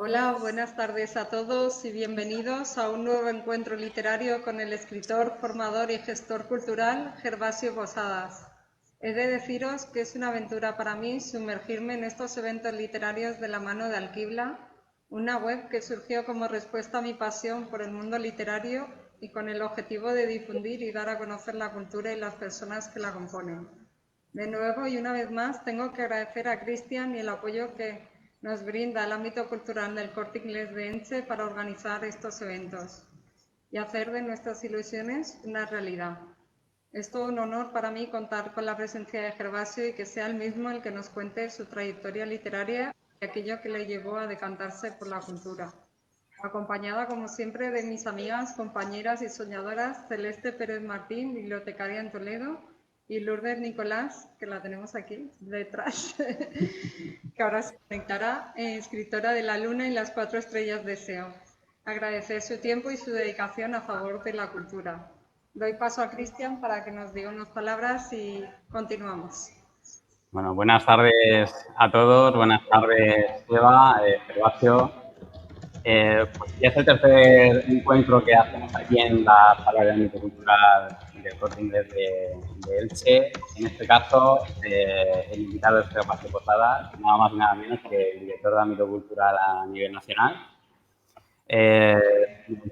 Hola, buenas tardes a todos y bienvenidos a un nuevo encuentro literario con el escritor, formador y gestor cultural Gervasio Posadas. He de deciros que es una aventura para mí sumergirme en estos eventos literarios de la mano de Alquibla, una web que surgió como respuesta a mi pasión por el mundo literario y con el objetivo de difundir y dar a conocer la cultura y las personas que la componen. De nuevo y una vez más tengo que agradecer a Cristian y el apoyo que nos brinda el ámbito cultural del Corte Inglés de Elche para organizar estos eventos y hacer de nuestras ilusiones una realidad. Es todo un honor para mí contar con la presencia de Gervasio y que sea él mismo el que nos cuente su trayectoria literaria y aquello que le llevó a decantarse por la cultura. Acompañada, como siempre, de mis amigas, compañeras y soñadoras, Celeste Pérez Martín, bibliotecaria en Toledo, y Lourdes Nicolás, que la tenemos aquí detrás, que ahora se conectará, escritora de La Luna y las 4 estrellas de SEO. Agradecer su tiempo y su dedicación a favor de la cultura. Doy paso a Cristian para que nos diga unas palabras y continuamos. Bueno, buenas tardes a todos. Buenas tardes, Eva, Gervasio. Pues ya es el tercer encuentro que hacemos aquí en la Sala de Ámbito Cultural del Corte Inglés de Elche. En este caso, el invitado es Gervasio Posadas, nada más y nada menos que el director de Ámbito Cultural a nivel nacional.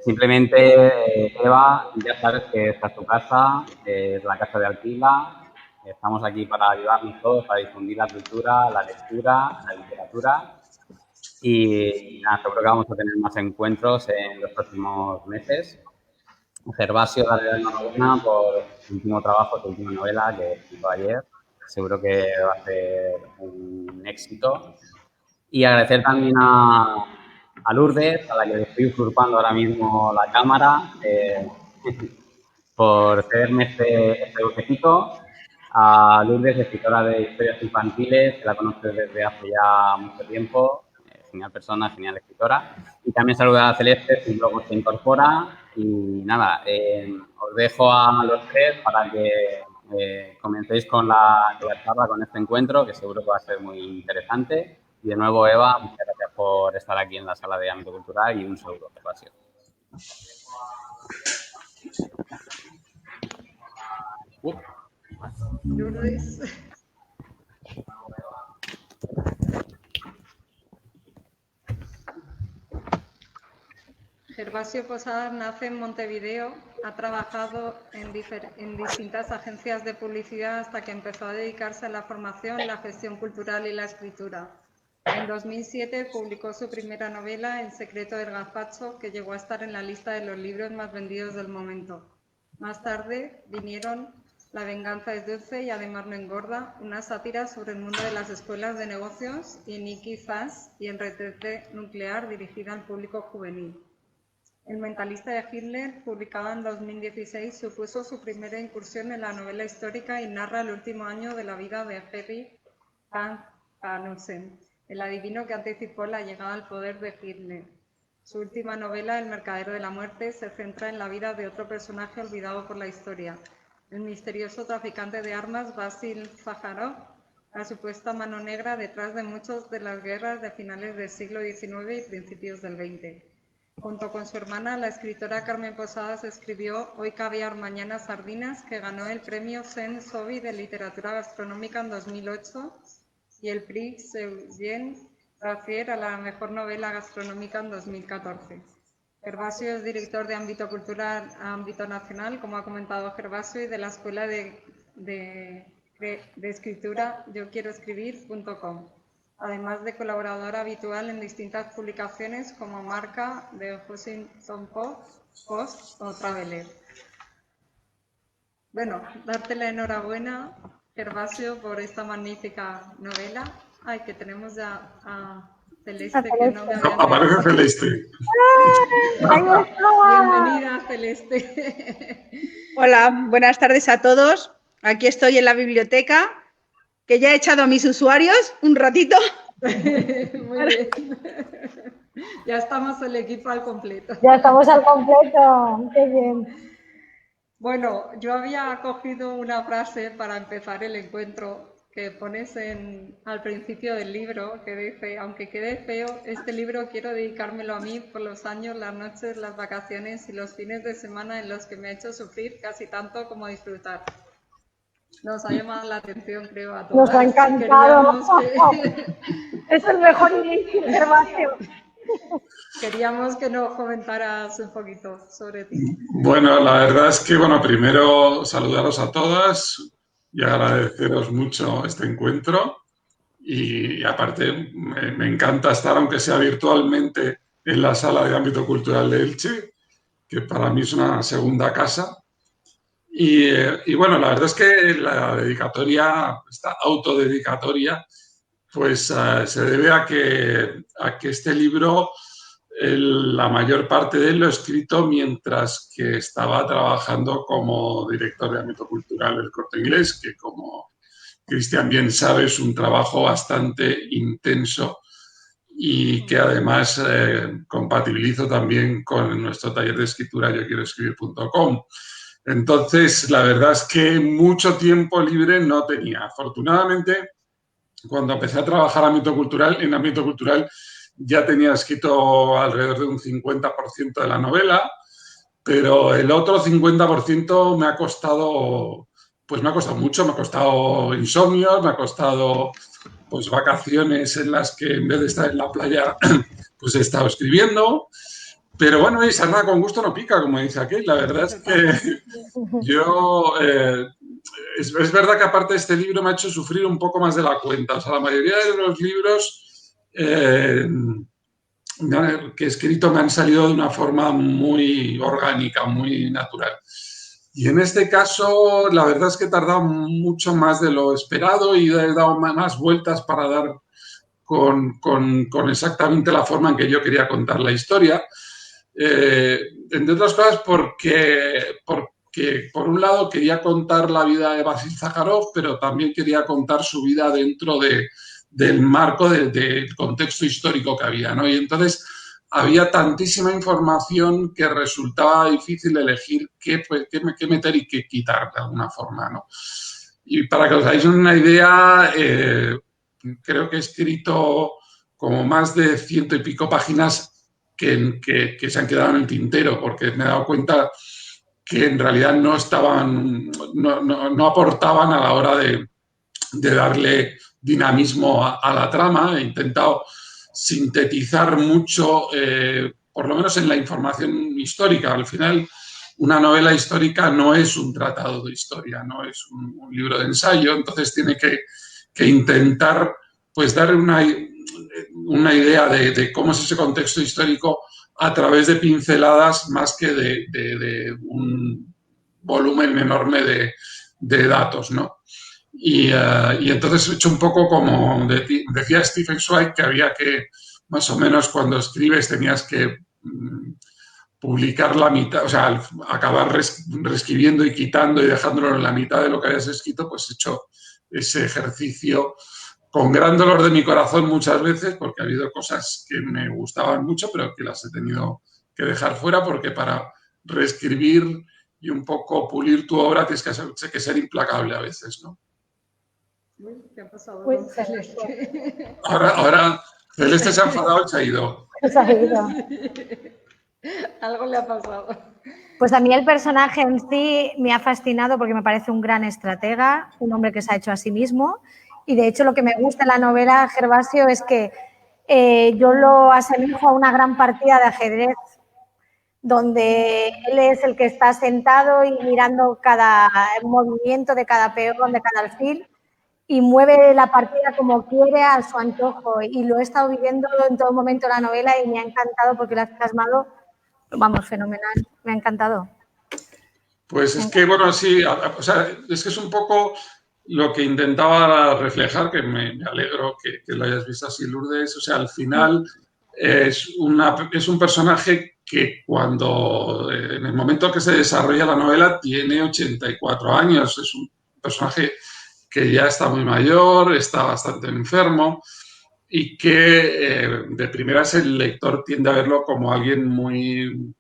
Simplemente, Eva, ya sabes que esta es tu casa, es la casa de Alquila. Estamos aquí para ayudarnos todos a difundir la cultura, la lectura, la literatura. Y nada, seguro que vamos a tener más encuentros en los próximos meses. Gervasio, darle la enhorabuena por tu último trabajo, tu última novela que escribió ayer. Seguro que va a ser un éxito. Y agradecer también a Lourdes, a la que le estoy usurpando ahora mismo la cámara, por cederme este huequecito. A Lourdes, escritora de historias infantiles, que la conoces desde hace ya mucho tiempo. Genial persona, genial escritora. Y también saludar a Celeste, que luego se incorpora. Y nada, os dejo a los tres para que comencéis con la charla, con este encuentro, que seguro que va a ser muy interesante. Y de nuevo, Eva, muchas gracias por estar aquí en la Sala de Ámbito Cultural y un saludo, Gervasio. Lourdes. Gervasio Posadas nace en Montevideo, ha trabajado en distintas agencias de publicidad hasta que empezó a dedicarse a la formación, la gestión cultural y la escritura. En 2007 publicó su primera novela, El secreto del gazpacho, que llegó a estar en la lista de los libros más vendidos del momento. Más tarde vinieron La venganza es dulce y además no engorda, una sátira sobre el mundo de las escuelas de negocios, y Nicky Fast y El retrete nuclear, dirigida al público juvenil. El mentalista de Hitler, publicada en 2016, supuso su primera incursión en la novela histórica y narra el último año de la vida de Henry van Hanussen, el adivino que anticipó la llegada al poder de Hitler. Su última novela, El mercader de la muerte, se centra en la vida de otro personaje olvidado por la historia, el misterioso traficante de armas Basil Zaharov, la supuesta mano negra detrás de muchas de las guerras de finales del siglo XIX y principios del XX. Junto con su hermana, la escritora Carmen Posadas, escribió Hoy caviar, mañana sardinas, que ganó el premio Sen Sobi de literatura gastronómica en 2008 y el Prix Eugène Raffier a la mejor novela gastronómica en 2014. Gervasio es director de ámbito cultural a ámbito nacional, como ha comentado Gervasio, y de la Escuela de Escritura yoquieroescribir.com. Además de colaborador habitual en distintas publicaciones como Marca, The Huffington Post o Traveler. Bueno, darte la enhorabuena, Gervasio, por esta magnífica novela. Ay, que tenemos ya a Celeste, que no me había enterado. Aparece Celeste. Bienvenida, Celeste. Hola, buenas tardes a todos. Aquí estoy en la biblioteca, que ya he echado a mis usuarios un ratito. Muy bien. Ya estamos el equipo al completo. Ya estamos al completo. Qué bien. Bueno, yo había cogido una frase para empezar el encuentro que pones al principio del libro, que dice, aunque quede feo, este libro quiero dedicármelo a mí por los años, las noches, las vacaciones y los fines de semana en los que me ha hecho sufrir casi tanto como disfrutar. Nos ha llamado la atención, creo, a todas. Nos ha encantado. Queríamos Es el mejor inicio, Gervasio. queríamos que nos comentaras un poquito sobre ti. Bueno, la verdad es que, bueno, primero saludaros a todas y agradeceros mucho este encuentro. Y aparte, me encanta estar, aunque sea virtualmente, en la sala de ámbito cultural de Elche, que para mí es una segunda casa. Y bueno, la verdad es que la dedicatoria, esta autodedicatoria, pues se debe a que este libro, la mayor parte de él lo he escrito mientras que estaba trabajando como director de ámbito cultural del Corte Inglés, que como Cristian bien sabe es un trabajo bastante intenso y que además compatibilizo también con nuestro taller de escritura yoquieroescribir.com. Entonces, la verdad es que mucho tiempo libre no tenía. Afortunadamente, cuando empecé a trabajar en ámbito cultural, ya tenía escrito alrededor de un 50% de la novela, pero el otro 50% me ha costado mucho, me ha costado insomnio, me ha costado pues vacaciones en las que en vez de estar en la playa, pues he estado escribiendo. Pero bueno, y sarna con gusto no pica, como dice aquel. La verdad es que yo... es verdad que aparte de este libro me ha hecho sufrir un poco más de la cuenta. O sea, la mayoría de los libros que he escrito me han salido de una forma muy orgánica, muy natural. Y en este caso, la verdad es que he tardado mucho más de lo esperado y he dado más vueltas para dar con exactamente la forma en que yo quería contar la historia. Entre otras cosas porque por un lado quería contar la vida de Basil Zakharov, pero también quería contar su vida dentro del marco del contexto histórico que había, ¿no? Y entonces había tantísima información que resultaba difícil elegir qué meter y qué quitar de alguna forma, ¿no? Y para que os hagáis una idea, creo que he escrito como más de 100 y pico páginas que se han quedado en el tintero, porque me he dado cuenta que en realidad no aportaban a la hora de darle dinamismo a la trama. He intentado sintetizar mucho, por lo menos en la información histórica. Al final, una novela histórica no es un tratado de historia, no es un libro de ensayo, entonces tiene que intentar pues dar una idea de cómo es ese contexto histórico a través de pinceladas más que de un volumen enorme de datos, ¿no? Y entonces he hecho un poco como decía Stephen Zweig, que había que, más o menos cuando escribes tenías que publicar la mitad, o sea, acabar reescribiendo y quitando y dejándolo en la mitad de lo que habías escrito, pues he hecho ese ejercicio con gran dolor de mi corazón muchas veces, porque ha habido cosas que me gustaban mucho, pero que las he tenido que dejar fuera, porque para reescribir y un poco pulir tu obra tienes que ser implacable a veces, ¿no? ¿Qué ha pasado Uy, con Celeste? Ahora Celeste se ha enfadado y se ha ido. Se ha ido. Algo le ha pasado. Pues a mí el personaje en sí me ha fascinado porque me parece un gran estratega, un hombre que se ha hecho a sí mismo. Y de hecho lo que me gusta en la novela, Gervasio, es que yo lo asemejo a una gran partida de ajedrez, donde él es el que está sentado y mirando cada movimiento de cada peón, de cada alfil, y mueve la partida como quiere a su antojo. Y lo he estado viviendo en todo momento de la novela y me ha encantado porque lo has plasmado, vamos, fenomenal, me ha encantado. Pues es que, bueno, sí, o sea, es que es un poco lo que intentaba reflejar, que me alegro que lo hayas visto así, Lourdes. O sea, al final es un personaje que cuando, en el momento que se desarrolla la novela, tiene 84 años. Es un personaje que ya está muy mayor, está bastante enfermo y que de primeras el lector tiende a verlo como alguien muy,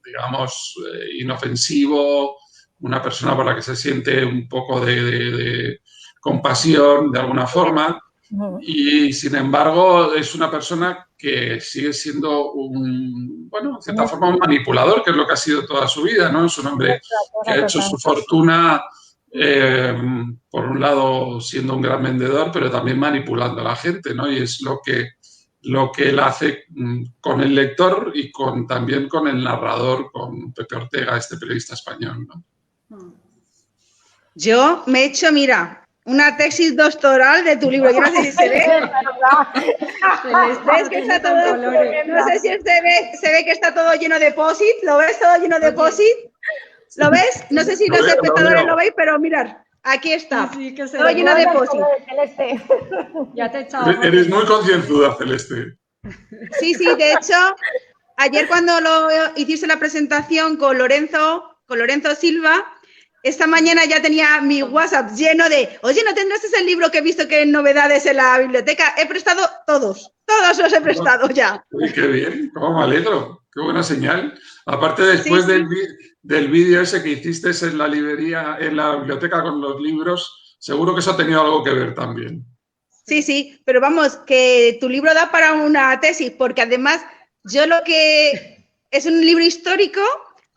digamos, inofensivo, una persona por la que se siente un poco compasión de alguna forma. Y sin embargo es una persona que sigue siendo en cierta forma un manipulador, que es lo que ha sido toda su vida, ¿no? Es un hombre que ha hecho su fortuna, por un lado siendo un gran vendedor, pero también manipulando a la gente, ¿no? Y es lo que él hace con el lector y también con el narrador, con Pepe Ortega, este periodista español, ¿no? Yo me he hecho, mira, una tesis doctoral de tu libro. Yo no sé si se ve. ¿Ves que está todo? No sé si se ve que está todo lleno de posit. ¿Lo ves todo lleno de posit? ¿Lo ves? No sé si los espectadores lo veis, pero mirad, aquí está. Sí, que todo lleno de posit. Ya te he echado. Eres muy concienzuda, Celeste. Sí, de hecho, ayer cuando hiciste la presentación con Lorenzo Silva, esta mañana ya tenía mi WhatsApp lleno de, oye, ¿no tendrás ese libro que he visto que hay novedades en la biblioteca? He prestado todos los he prestado ya. Uy, qué bien, cómo me alegro, qué buena señal. Aparte, después del vídeo ese que hiciste en la librería, en la biblioteca con los libros, seguro que eso ha tenido algo que ver también. Sí, pero vamos, que tu libro da para una tesis, porque además es un libro histórico,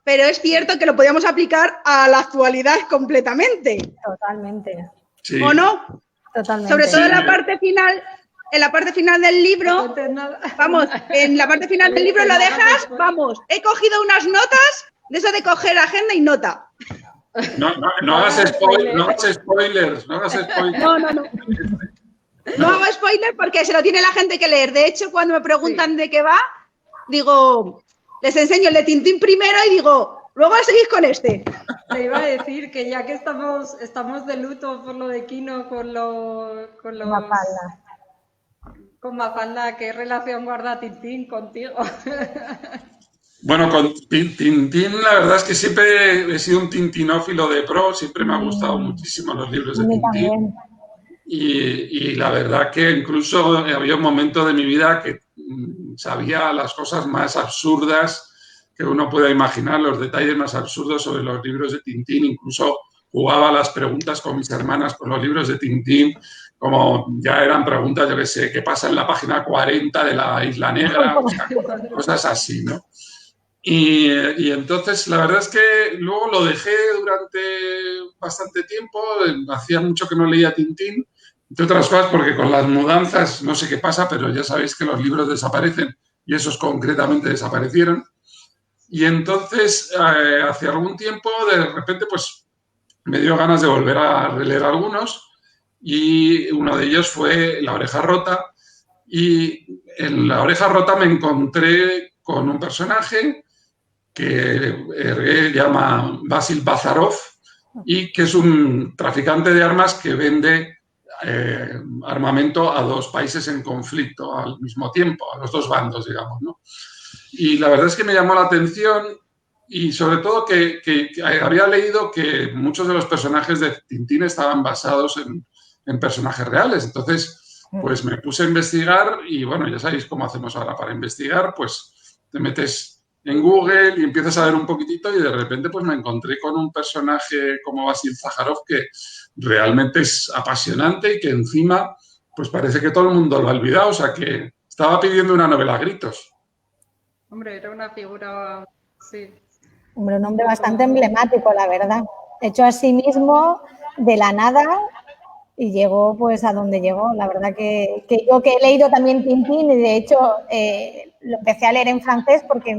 pero es cierto que lo podíamos aplicar a la actualidad completamente. Totalmente. Sí. ¿O no? Totalmente. Sobre todo en la parte final del libro, vamos, en la parte final del libro lo dejas, vamos, he cogido unas notas, de eso de coger agenda y nota. No hagas spoilers. No. No hago spoiler porque se lo tiene la gente que leer. De hecho, cuando me preguntan de qué va, digo, les enseño el de Tintín primero y digo, luego seguís con este. Te iba a decir que ya que estamos de luto por lo de Quino con Mafalda. Con Mafalda, ¿qué relación guarda Tintín contigo? Bueno, con Tintín la verdad es que siempre he sido un tintinófilo de pro, siempre me han gustado muchísimo los libros de Tintín. Y la verdad que incluso había un momento de mi vida que sabía las cosas más absurdas que uno pueda imaginar, los detalles más absurdos sobre los libros de Tintín. Incluso jugaba las preguntas con mis hermanas con los libros de Tintín, como ya eran preguntas, yo qué sé, ¿qué pasa en la página 40 de la Isla Negra? O sea, cosas así, ¿no? Y entonces la verdad es que luego lo dejé durante bastante tiempo, hacía mucho que no leía Tintín, entre otras cosas porque con las mudanzas no sé qué pasa, pero ya sabéis que los libros desaparecen y esos concretamente desaparecieron. Y entonces hace algún tiempo de repente pues me dio ganas de volver a releer algunos y uno de ellos fue La oreja rota, y en La oreja rota me encontré con un personaje que Hergé llama Basil Bazarov y que es un traficante de armas que vende armamento a dos países en conflicto al mismo tiempo, a los dos bandos, digamos, ¿no? Y la verdad es que me llamó la atención y sobre todo que había leído que muchos de los personajes de Tintín estaban basados en personajes reales. Entonces, pues me puse a investigar y bueno, ya sabéis cómo hacemos ahora para investigar, pues te metes en Google y empiezas a ver un poquitito y de repente pues me encontré con un personaje como Basil Zajarov que realmente es apasionante y que encima pues parece que todo el mundo lo ha olvidado, o sea que estaba pidiendo una novela a gritos. Hombre, era una figura, sí. Hombre, un hombre bastante emblemático, la verdad. Hecho a sí mismo de la nada y llegó pues a donde llegó. La verdad que yo que he leído también Tintín y de hecho lo empecé a leer en francés porque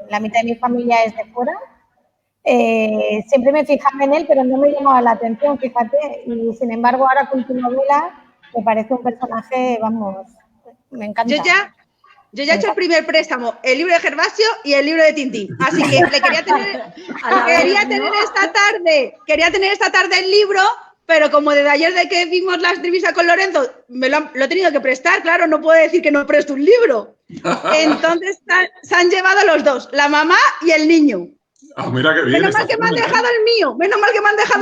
la mitad de mi familia es de fuera. Siempre me fijaba en él, pero no me llamaba la atención, fíjate. Y sin embargo, ahora con tu novela me parece un personaje, vamos, me encanta. Yo ya he hecho el primer préstamo, el libro de Gervasio y el libro de Tintín. Así que le quería tener esta tarde el libro, pero como desde ayer de que vimos la entrevista con Lorenzo, lo he tenido que prestar, claro, no puedo decir que no presto un libro. Entonces se han llevado los dos, la mamá y el niño. Ah, mira qué bien. Menos mal que me han dejado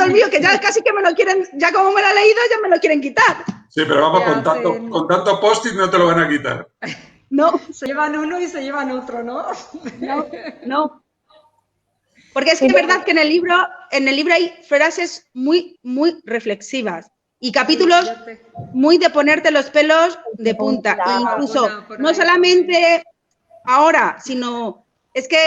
el mío, que ya casi que me lo quieren, ya como me lo he leído, ya me lo quieren quitar. Sí, pero vamos, con tanto post-it no te lo van a quitar. No. Se llevan uno y se llevan otro, ¿no? No. Porque es que es verdad que en el libro hay frases muy, muy reflexivas. Y capítulos Ya te- muy de ponerte los pelos de punta. E incluso, Por no ahí. solamente ahora, sino es que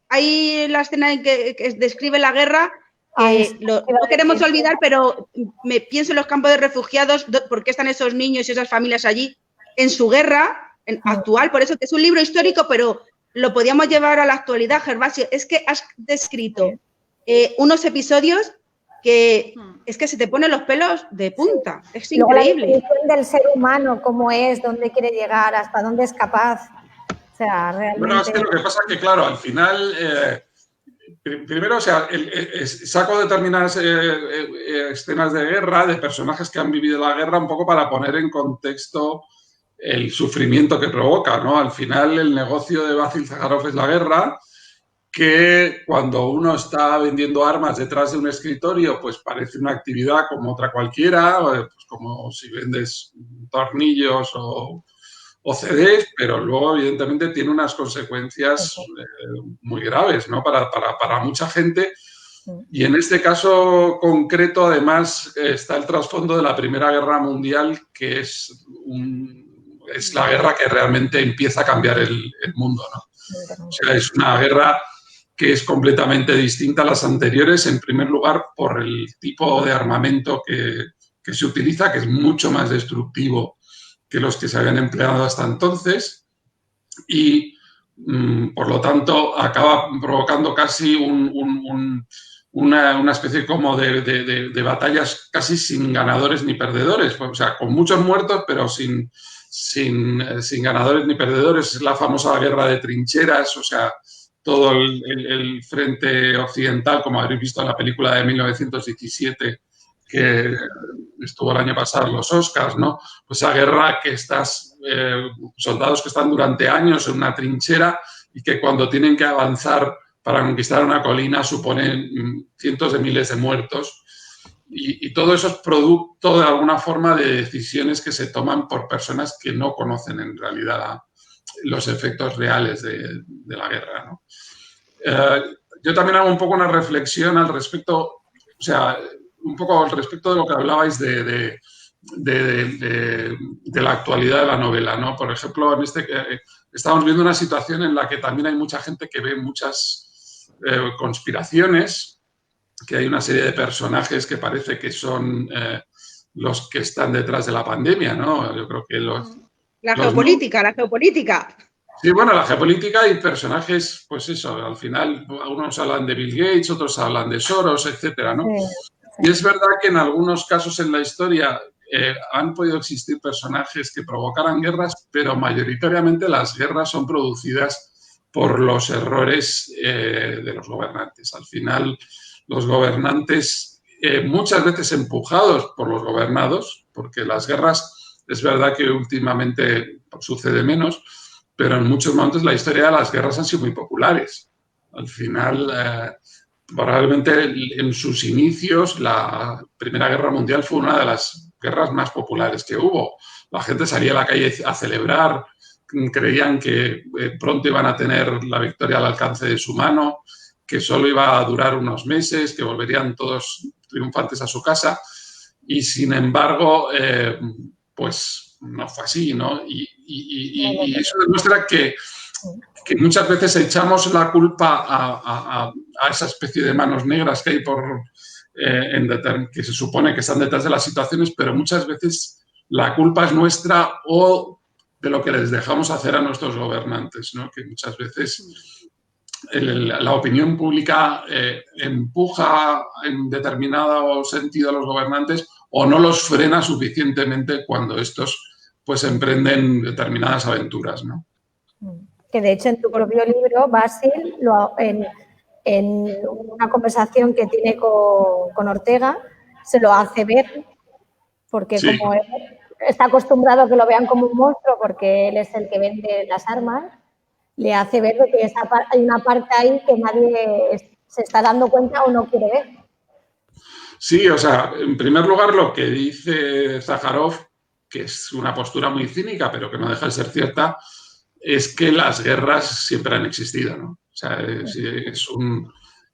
hay la escena en que describe la guerra, Ay, que sí, no iba a queremos decir. olvidar, pero me pienso en los campos de refugiados, por qué están esos niños y esas familias allí en su guerra actual. Por eso que es un libro histórico, pero lo podíamos llevar a la actualidad, Gervasio. Es que has descrito unos episodios que es que se te ponen los pelos de punta. Es Luego la increíble. definición del ser humano, cómo es, dónde quiere llegar, hasta dónde es capaz. O sea, realmente... Bueno, es que lo que pasa es que, claro, al final, primero, o sea, saco determinadas escenas de guerra de personajes que han vivido la guerra un poco para poner en contexto el sufrimiento que provoca, ¿no? Al final, el negocio de Basil Zaharoff es la guerra, que cuando uno está vendiendo armas detrás de un escritorio, pues parece una actividad como otra cualquiera, pues como si vendes tornillos o CDs, pero luego evidentemente tiene unas consecuencias muy graves, ¿no? Para mucha gente. Y en este caso concreto, además, está el trasfondo de la Primera Guerra Mundial, que es la guerra que realmente empieza a cambiar el mundo, ¿no? O sea, es una guerra que es completamente distinta a las anteriores, en primer lugar, por el tipo de armamento que se utiliza, que es mucho más destructivo que los que se habían empleado hasta entonces, y por lo tanto acaba provocando casi una especie como de batallas casi sin ganadores ni perdedores, o sea, con muchos muertos, pero sin ganadores ni perdedores. Es la famosa guerra de trincheras, o sea, todo el frente occidental, como habréis visto en la película de 1917, que estuvo el año pasado en los Oscars, ¿no? Pues esa guerra que soldados que están durante años en una trinchera y que cuando tienen que avanzar para conquistar una colina suponen cientos de miles de muertos. Y todo eso es producto de alguna forma de decisiones que se toman por personas que no conocen en realidad los efectos reales de la guerra, ¿no? Yo también hago un poco una reflexión al respecto, o sea, un poco al respecto de lo que hablabais de la actualidad de la novela, ¿no? Por ejemplo, estamos viendo una situación en la que también hay mucha gente que ve muchas conspiraciones, que hay una serie de personajes que parece que son los que están detrás de la pandemia, ¿no? Yo creo que La geopolítica. Sí, bueno, la geopolítica hay personajes, pues eso, al final unos hablan de Bill Gates, otros hablan de Soros, etcétera, ¿no? Y es verdad que en algunos casos en la historia han podido existir personajes que provocaran guerras, pero mayoritariamente las guerras son producidas por los errores de los gobernantes. Al final, los gobernantes, muchas veces empujados por los gobernados, porque las guerras, es verdad que últimamente sucede menos, pero en muchos momentos la historia de las guerras han sido muy populares. Al final, probablemente en sus inicios, la Primera Guerra Mundial fue una de las guerras más populares que hubo. La gente salía a la calle a celebrar, creían que pronto iban a tener la victoria al alcance de su mano, que solo iba a durar unos meses, que volverían todos triunfantes a su casa. Y sin embargo, pues no fue así, ¿no? Y eso demuestra que muchas veces echamos la culpa a esa especie de manos negras que hay que se supone que están detrás de las situaciones, pero muchas veces la culpa es nuestra o de lo que les dejamos hacer a nuestros gobernantes, ¿no? Que muchas veces la opinión pública empuja en determinado sentido a los gobernantes o no los frena suficientemente cuando estos pues emprenden determinadas aventuras, ¿no? Que de hecho en tu propio libro, Basil, en una conversación que tiene con Ortega, se lo hace ver, porque sí, como él está acostumbrado a que lo vean como un monstruo, porque él es el que vende las armas, le hace ver que hay una parte ahí que nadie se está dando cuenta o no quiere ver. Sí, o sea, en primer lugar lo que dice Zaharoff, que es una postura muy cínica, pero que no deja de ser cierta, es que las guerras siempre han existido, ¿no? O sea,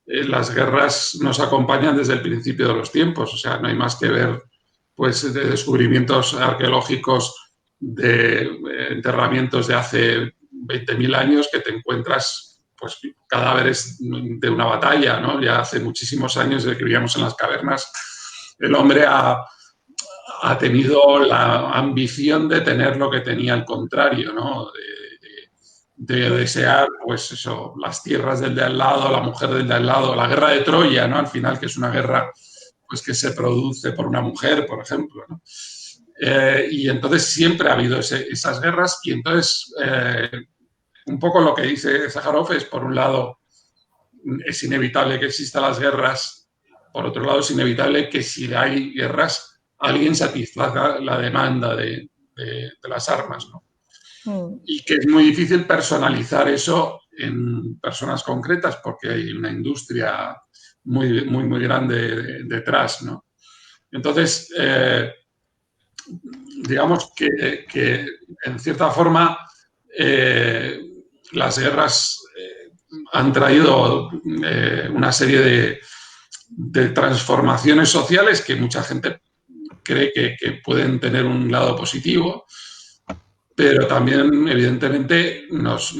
las guerras nos acompañan desde el principio de los tiempos, o sea, no hay más que ver pues, de descubrimientos arqueológicos de enterramientos de hace 20.000 años que te encuentras pues, cadáveres de una batalla, ¿no? Ya hace muchísimos años desde que vivíamos en las cavernas, el hombre ha tenido la ambición de tener lo que tenía el contrario, ¿no? De desear, pues eso, las tierras del de al lado, la mujer del de al lado, la guerra de Troya, ¿no? Al final, que es una guerra pues, que se produce por una mujer, por ejemplo, ¿no? Y entonces siempre ha habido esas guerras y entonces un poco lo que dice Sájarov es, por un lado, es inevitable que existan las guerras, por otro lado, es inevitable que si hay guerras, alguien satisfaga la demanda de las armas, ¿no? Y que es muy difícil personalizar eso en personas concretas porque hay una industria muy, muy, muy grande detrás, ¿no? Entonces, digamos que en cierta forma las guerras han traído una serie de transformaciones sociales que mucha gente cree que pueden tener un lado positivo, pero también, evidentemente, nos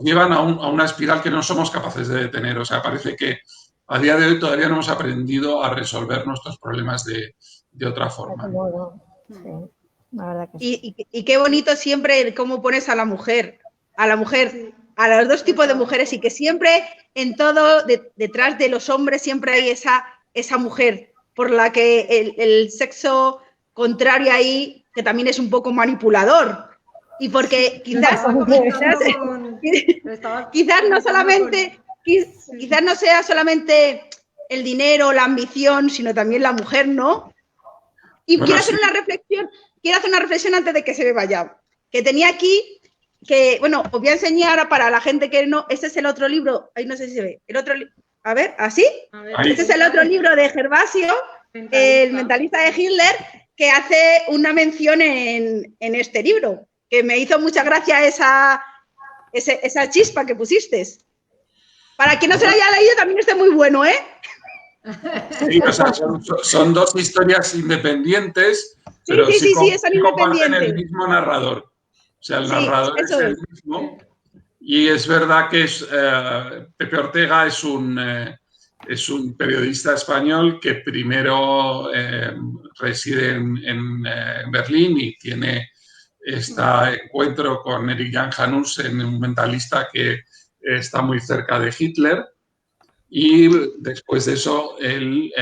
llevan a una espiral que no somos capaces de detener. O sea, parece que a día de hoy todavía no hemos aprendido a resolver nuestros problemas de otra forma. Sí, la verdad que sí. Y qué bonito siempre cómo pones a la mujer, a los dos tipos de mujeres y que siempre en todo, detrás de los hombres siempre hay esa mujer por la que el sexo contrario ahí, que también es un poco manipulador. Y porque quizás no sea solamente el dinero, la ambición, sino también la mujer, ¿no? Y bueno, quiero hacer una reflexión antes de que se me vaya. Que tenía aquí, que, bueno, os voy a enseñar para la gente que no, este es el otro libro, ahí no sé si se ve, el otro a ver, ¿así? Este es el otro libro de Gervasio, el mentalista de Hitler, que hace una mención en este libro, que me hizo mucha gracia esa chispa que pusiste. Para quien no se lo haya leído, también está muy bueno, ¿eh? Sí, o sea, son dos historias independientes, pero sí comparten el mismo narrador. O sea, el narrador es el mismo. Y es verdad que Pepe Ortega es un periodista español que primero reside en Berlín y tiene este encuentro con Erich Jan Hanussen, un mentalista que está muy cerca de Hitler. Y después de eso, él,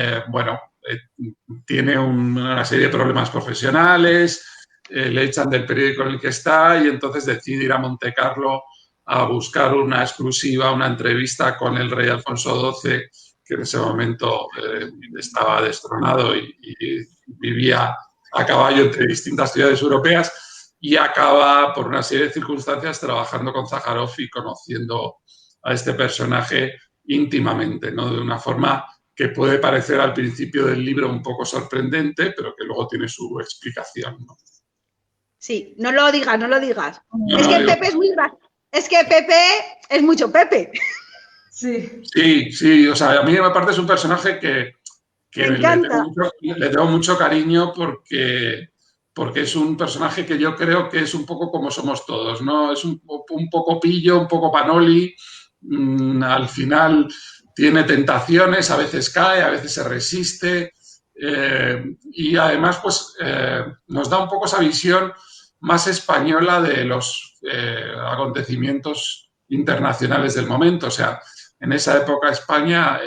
tiene una serie de problemas profesionales, le echan del periódico en el que está y entonces decide ir a Montecarlo a buscar una exclusiva, una entrevista con el rey Alfonso XII, que en ese momento estaba destronado y vivía a caballo entre distintas ciudades europeas y acaba, por una serie de circunstancias, trabajando con Sájarov y conociendo a este personaje íntimamente, ¿no? De una forma que puede parecer al principio del libro un poco sorprendente, pero que luego tiene su explicación, ¿no? Sí, no lo digas. Es que Pepe es muy gracioso. Es que Pepe es mucho Pepe. Sí, o sea, a mí aparte es un personaje que le tengo mucho cariño porque es un personaje que yo creo que es un poco como somos todos, ¿no? Es un poco pillo, un poco panoli. Al final tiene tentaciones, a veces cae, a veces se resiste y además pues nos da un poco esa visión más española de los acontecimientos internacionales del momento. O sea, en esa época España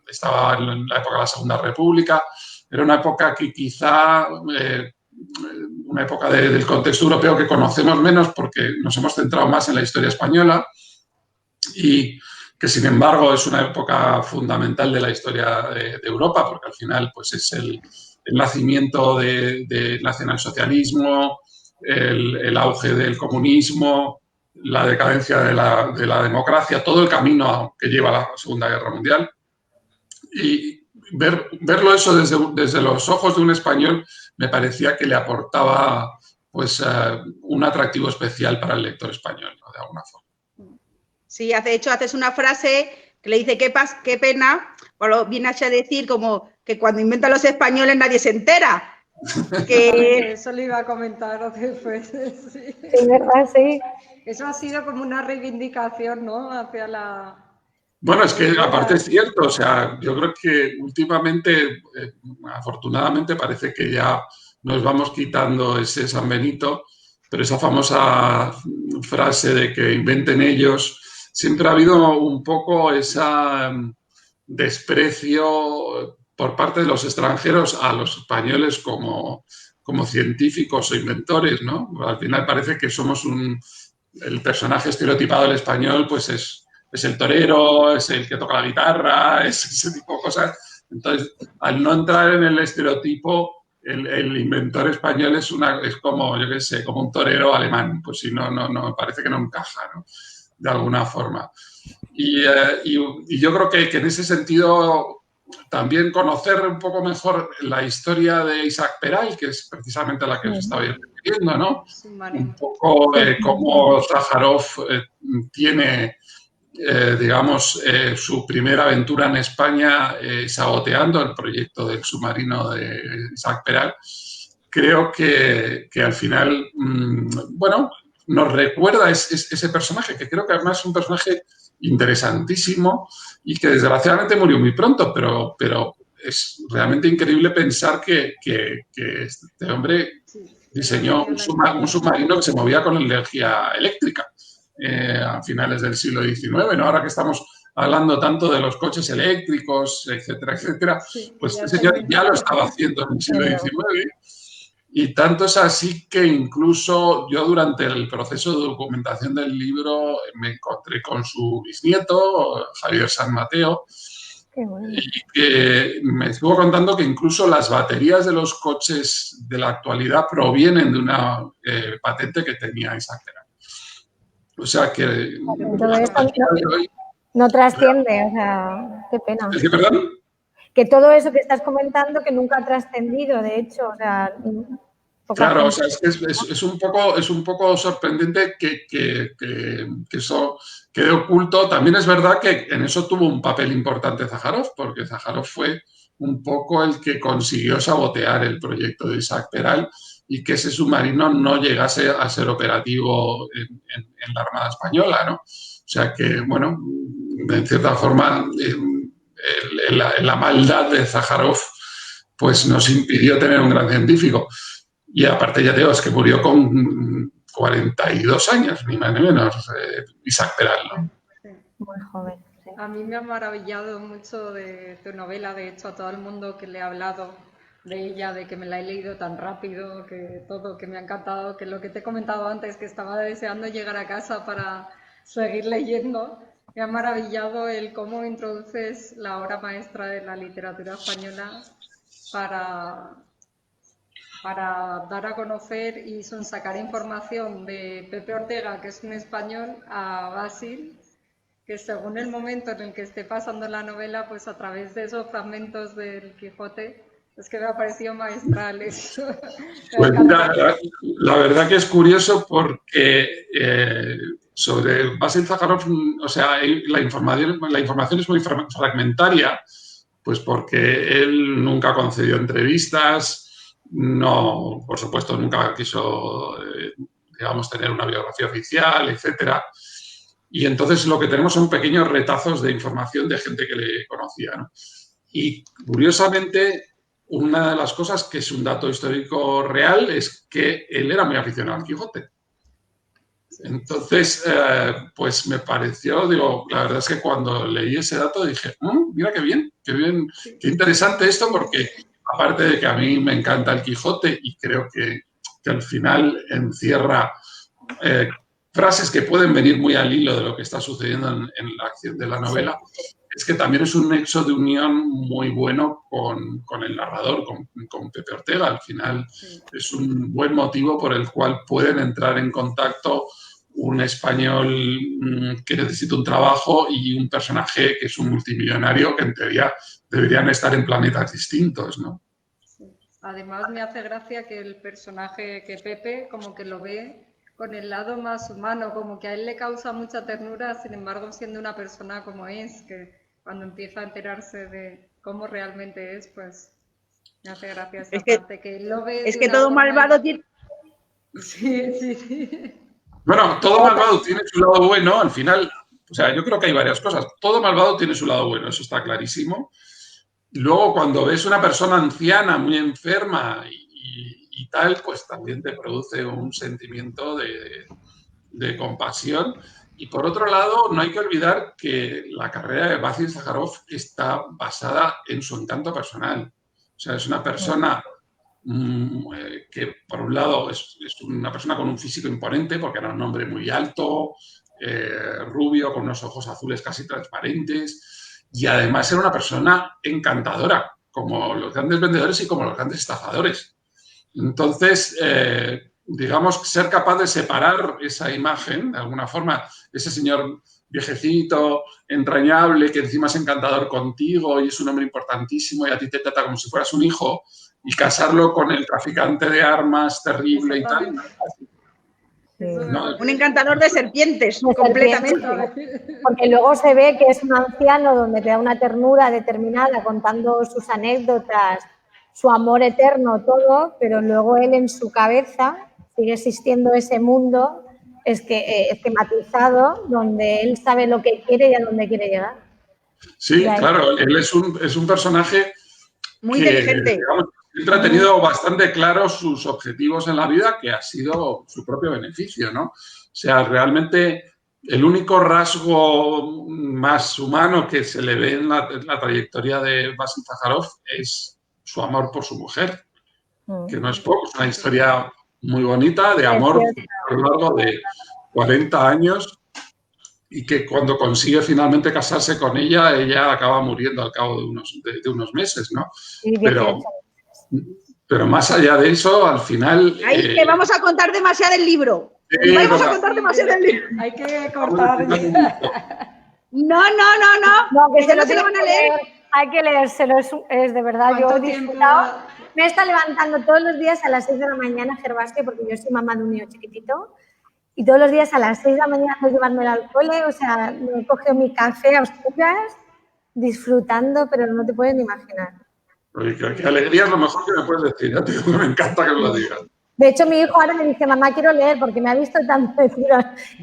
estaba en la época de la Segunda República, era una época que quizá una época del contexto europeo que conocemos menos porque nos hemos centrado más en la historia española y que, sin embargo, es una época fundamental de la historia de Europa, porque al final pues, es el nacimiento del nacionalsocialismo, el auge del comunismo, la decadencia de la democracia, todo el camino que lleva a la Segunda Guerra Mundial. Y verlo eso desde los ojos de un español me parecía que le aportaba pues, un atractivo especial para el lector español, ¿no? De alguna forma. Sí, de hecho haces una frase que le dice qué pena, o viene a decir como que cuando inventan los españoles nadie se entera. Eso le iba a comentar después. Sí. Sí, ¿verdad? Sí. Eso ha sido como una reivindicación, ¿no? Hacia la... Bueno, es que aparte es cierto, o sea, yo creo que últimamente, afortunadamente, parece que ya nos vamos quitando ese San Benito, pero esa famosa frase de que inventen ellos, siempre ha habido un poco ese desprecio por parte de los extranjeros a los españoles como científicos o inventores, ¿no? Al final parece que somos el personaje estereotipado del español, pues es el torero, es el que toca la guitarra, es ese tipo de cosas. Entonces, al no entrar en el estereotipo, el inventor español es como, yo qué sé, como un torero alemán. Pues si no, parece que no encaja, ¿no? De alguna forma. Y yo creo que en ese sentido también conocer un poco mejor la historia de Isaac Peral, que es precisamente la que os estaba refiriendo, ¿no? Un poco cómo Sájarov tiene... digamos, su primera aventura en España saboteando el proyecto del submarino de Isaac Peral, creo que al final, bueno, nos recuerda ese personaje, que creo que además es un personaje interesantísimo y que desgraciadamente murió muy pronto, pero es realmente increíble pensar que este hombre diseñó un submarino que se movía con energía eléctrica. A finales del siglo XIX, ¿no? Ahora que estamos hablando tanto de los coches eléctricos, etcétera, etcétera, pues este señor ya lo estaba haciendo en el siglo XIX. Y tanto es así que incluso yo durante el proceso de documentación del libro me encontré con su bisnieto, Javier San Mateo, y que me estuvo contando que incluso las baterías de los coches de la actualidad provienen de una patente que tenía Isaac Peral. O sea que... Todo esto no trasciende, o sea, qué pena. ¿Es que, perdón? Que todo eso que estás comentando que nunca ha trascendido, de hecho, o sea... Claro, o sea, es un poco sorprendente que eso quede oculto. También es verdad que en eso tuvo un papel importante Sájarov, porque Sájarov fue un poco el que consiguió sabotear el proyecto de Isaac Peral y que ese submarino no llegase a ser operativo en la Armada Española, ¿no? O sea que, bueno, en cierta forma, la maldad de Sájarov pues nos impidió tener un gran científico. Y aparte, ya te digo, es que murió con 42 años, ni más ni menos, Isaac Peral, ¿no? Sí. Muy joven. Sí. A mí me ha maravillado mucho de tu novela, de hecho, a todo el mundo que le he hablado de ella, de que me la he leído tan rápido, que todo, que me ha encantado, que lo que te he comentado antes, que estaba deseando llegar a casa para seguir leyendo. Me ha maravillado el cómo introduces la obra maestra de la literatura española para dar a conocer y sacar información de Pepe Ortega, que es un español, a Basil, que según el momento en el que esté pasando la novela, pues a través de esos fragmentos del Quijote, es que me ha parecido magistral eso. Pues mira, la verdad que es curioso porque sobre Basil Sájarov, o sea, la información es muy fragmentaria, pues porque él nunca concedió entrevistas, no, por supuesto, nunca quiso, digamos, tener una biografía oficial, etcétera. Y entonces lo que tenemos son pequeños retazos de información de gente que le conocía, ¿no? Y curiosamente, una de las cosas que es un dato histórico real es que él era muy aficionado al Quijote. Entonces, pues me pareció, digo, la verdad es que cuando leí ese dato dije, mira qué bien, qué interesante esto, porque aparte de que a mí me encanta el Quijote y creo que al final encierra frases que pueden venir muy al hilo de lo que está sucediendo en la acción de la novela, es que también es un nexo de unión muy bueno con el narrador, con Pepe Ortega. Al final es un buen motivo por el cual pueden entrar en contacto un español que necesita un trabajo y un personaje que es un multimillonario que en teoría deberían estar en planetas distintos, ¿no? Sí. Además me hace gracia que el personaje, que Pepe, como que lo ve con el lado más humano, como que a él le causa mucha ternura, sin embargo, siendo una persona como es, que cuando empieza a enterarse de cómo realmente es, pues me hace gracia esta Es que- parte, que lo ve Es de que una todo forma- malvado tiene... Sí. Bueno, todo malvado tiene su lado bueno, al final, o sea, yo creo que hay varias cosas. Todo malvado tiene su lado bueno, eso está clarísimo. Y luego, cuando ves una persona anciana, muy enferma y tal, pues también te produce un sentimiento de compasión. Y por otro lado, no hay que olvidar que la carrera de Basil Sakharov está basada en su encanto personal. O sea, es una persona que, por un lado, es una persona con un físico imponente, porque era un hombre muy alto, rubio, con unos ojos azules casi transparentes, y además era una persona encantadora, como los grandes vendedores y como los grandes estafadores. Entonces, digamos, ser capaz de separar esa imagen, de alguna forma, ese señor viejecito, entrañable, que encima es encantador contigo y es un hombre importantísimo y a ti te trata como si fueras un hijo, y casarlo con el traficante de armas terrible y tal. Exactamente. Un encantador de serpientes, De completamente. Porque luego se ve que es un anciano donde te da una ternura determinada contando sus anécdotas, su amor eterno, todo, pero luego él en su cabeza sigue existiendo ese mundo esquematizado donde él sabe lo que quiere y a dónde quiere llegar. Sí, Y ahí- claro, él es un personaje Muy que, inteligente. digamos, siempre ha tenido bastante claros sus objetivos en la vida, que ha sido su propio beneficio, ¿no? O sea, realmente el único rasgo más humano que se le ve en la trayectoria de Basil Sakharov es su amor por su mujer, que no es poco, es una historia muy bonita de amor a lo largo de 40 años y que cuando consigue finalmente casarse con ella, ella acaba muriendo al cabo de unos meses, ¿no? y 18. Pero más allá de eso, al final... Ahí que vamos a contar demasiado el libro. Sí, Vamos a venga. contar demasiado el libro. Hay que cortar. No. No, que Eso no se tiene lo van a que leer. Hay que leérselo, es de verdad, yo ¿Cuánto he tiempo? disfrutado. Me está levantando todos los días a las 6 de la mañana, Gervasio, porque yo soy mamá de un niño chiquitito, y todos los días a las 6 de la mañana de llevármelo al cole, o sea, me he cogido mi café a oscuras, disfrutando, pero no te puedes ni imaginar. Oye, qué alegría es lo mejor que me puedes decir, ya te digo que me encanta que me lo digas. De hecho, mi hijo ahora me dice, mamá, quiero leer, porque me ha visto tanto decir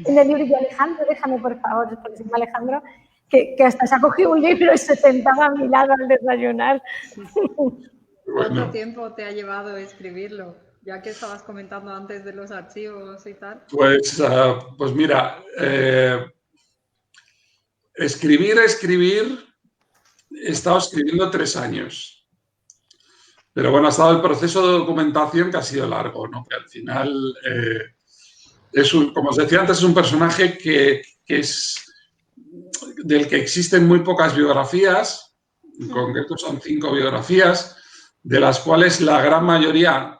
en el libro, y yo, Alejandro, déjame, por favor, porque se llama Alejandro, que hasta se ha cogido un libro y se sentaba a mi lado al desayunar. ¿Cuánto Bueno, tiempo te ha llevado escribirlo? Ya que estabas comentando antes de los archivos y tal. pues mira, escribir, he estado escribiendo 3 años. Pero bueno, ha estado el proceso de documentación que ha sido largo, ¿no? Que al final, como os decía antes, es un personaje que es del que existen muy pocas biografías, en concreto son 5 biografías, de las cuales la gran mayoría,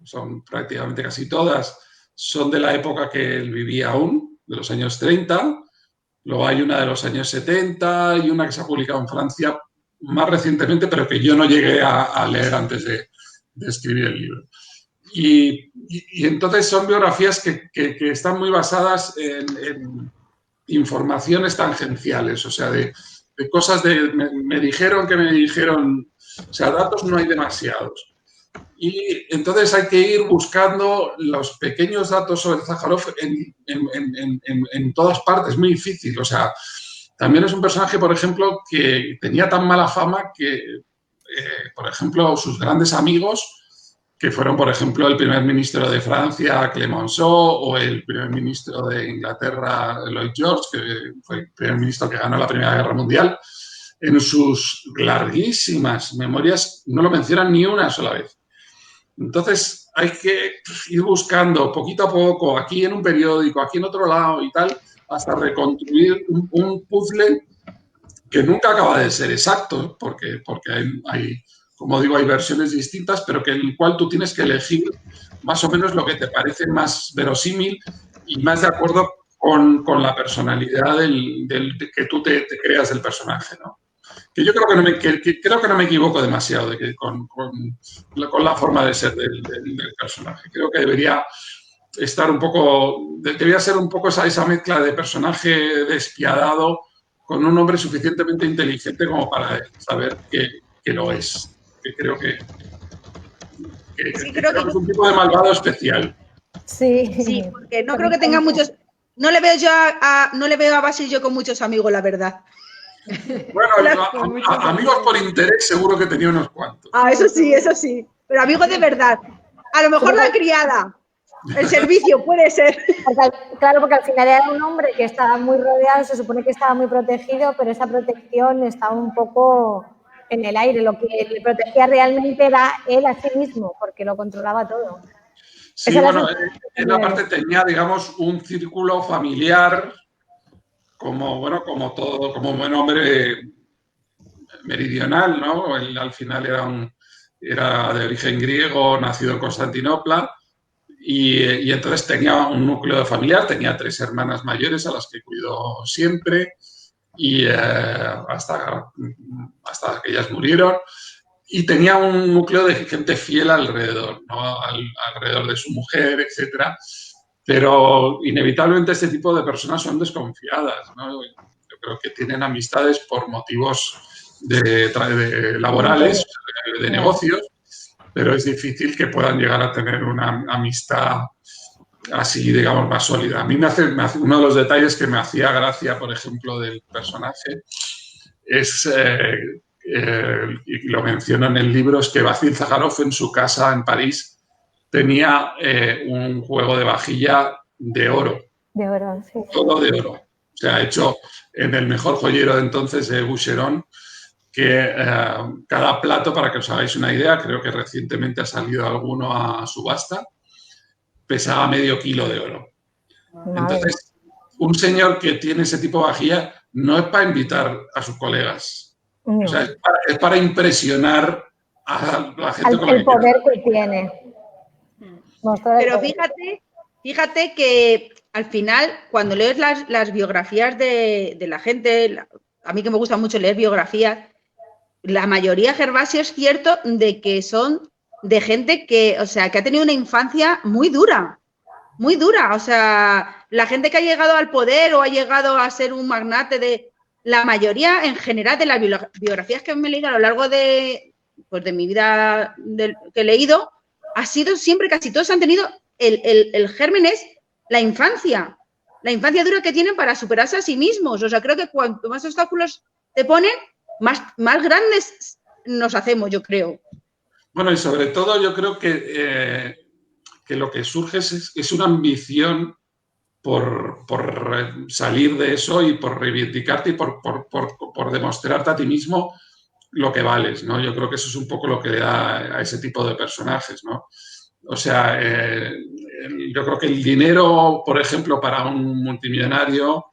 son prácticamente casi todas, son de la época que él vivía aún, de los años 30. Luego hay una de los años 70 y una que se ha publicado en Francia más recientemente, pero que yo no llegué a leer antes de escribir el libro. Y entonces son biografías que están muy basadas en informaciones tangenciales, o sea, de cosas me dijeron que me dijeron, o sea, datos no hay demasiados. Y entonces hay que ir buscando los pequeños datos sobre Sakharov en todas partes, muy difícil. O sea, también es un personaje, por ejemplo, que tenía tan mala fama que, por ejemplo, sus grandes amigos, que fueron, por ejemplo, el primer ministro de Francia, Clemenceau, o el primer ministro de Inglaterra, Lloyd George, que fue el primer ministro que ganó la Primera Guerra Mundial, en sus larguísimas memorias no lo mencionan ni una sola vez. Entonces hay que ir buscando poquito a poco, aquí en un periódico, aquí en otro lado y tal, hasta reconstruir un puzzle que nunca acaba de ser exacto, porque hay, como digo, hay versiones distintas, pero que en el cual tú tienes que elegir más o menos lo que te parece más verosímil y más de acuerdo con la personalidad que tú te creas del personaje, ¿no? Que yo creo que no me equivoco demasiado con la forma de ser del personaje. Creo que debería ser un poco esa mezcla de personaje despiadado con un hombre suficientemente inteligente como para saber que lo es. Que creo que es un tipo de malvado especial. Sí, porque no creo que tenga muchos... No le veo a Basil yo con muchos amigos, la verdad. Bueno, amigos por interés seguro que tenía unos cuantos. Eso sí. Pero amigos de verdad. A lo mejor la criada. El servicio, puede ser. Claro, porque al final era un hombre que estaba muy rodeado, se supone que estaba muy protegido, pero esa protección estaba un poco en el aire. Lo que le protegía realmente era él a sí mismo, porque lo controlaba todo. Sí, bueno, él aparte tenía, digamos, un círculo familiar como buen hombre meridional, ¿no? Él al final era de origen griego, nacido en Constantinopla, y entonces tenía un núcleo familiar, tenía 3 hermanas mayores a las que cuidó siempre, y hasta que ellas murieron. Y tenía un núcleo de gente fiel alrededor, ¿no? Alrededor de su mujer, etcétera. Pero inevitablemente este tipo de personas son desconfiadas, ¿no? Yo creo que tienen amistades por motivos laborales, de negocios, pero es difícil que puedan llegar a tener una amistad así, digamos, más sólida. A mí uno de los detalles que me hacía gracia, por ejemplo, del personaje es... y lo menciono en el libro, es que Basil Zaharov en su casa en París tenía un juego de vajilla de oro. De oro, sí. Todo de oro. O sea, hecho en el mejor joyero de entonces de Boucheron, que cada plato, para que os hagáis una idea, creo que recientemente ha salido alguno a subasta, pesaba medio kilo de oro. Entonces, un señor que tiene ese tipo de vajilla no es para invitar a sus colegas. O sea, es para impresionar a la gente con la el poder que tiene. Pero fíjate que al final, cuando lees las biografías de la gente, a mí que me gusta mucho leer biografías, la mayoría, Gervasio, es cierto de que son de gente que ha tenido una infancia muy dura. Muy dura. O sea, la gente que ha llegado al poder o ha llegado a ser un magnate la mayoría, en general, de las biografías que me he leído a lo largo de mi vida que he leído, ha sido siempre, casi todos han tenido, el germen es la infancia dura que tienen para superarse a sí mismos. O sea, creo que cuanto más obstáculos te ponen, más grandes nos hacemos, yo creo. Bueno, y sobre todo yo creo que lo que surge es una ambición por salir de eso y por reivindicarte y por demostrarte a ti mismo lo que vales, ¿no? Yo creo que eso es un poco lo que le da a ese tipo de personajes, ¿no? O sea, yo creo que el dinero, por ejemplo, para un multimillonario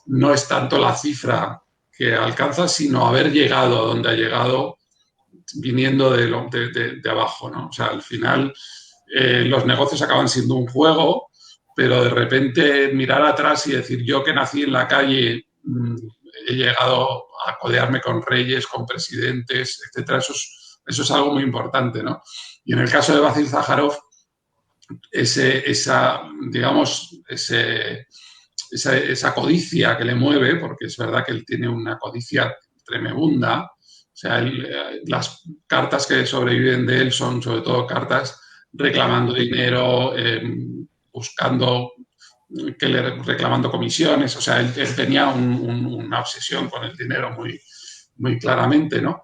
no es tanto la cifra que alcanza, sino haber llegado a donde ha llegado viniendo de abajo, ¿no? O sea, al final los negocios acaban siendo un juego, pero de repente mirar atrás y decir, yo que nací en la calle, he llegado a codearme con reyes, con presidentes, etcétera, eso es algo muy importante, ¿no? Y en el caso de Basil Zaharov, esa codicia que le mueve, porque es verdad que él tiene una codicia tremenda, o sea, las cartas que sobreviven de él son sobre todo cartas reclamando dinero, reclamando comisiones, o sea, él tenía una obsesión con el dinero muy, muy claramente, ¿no?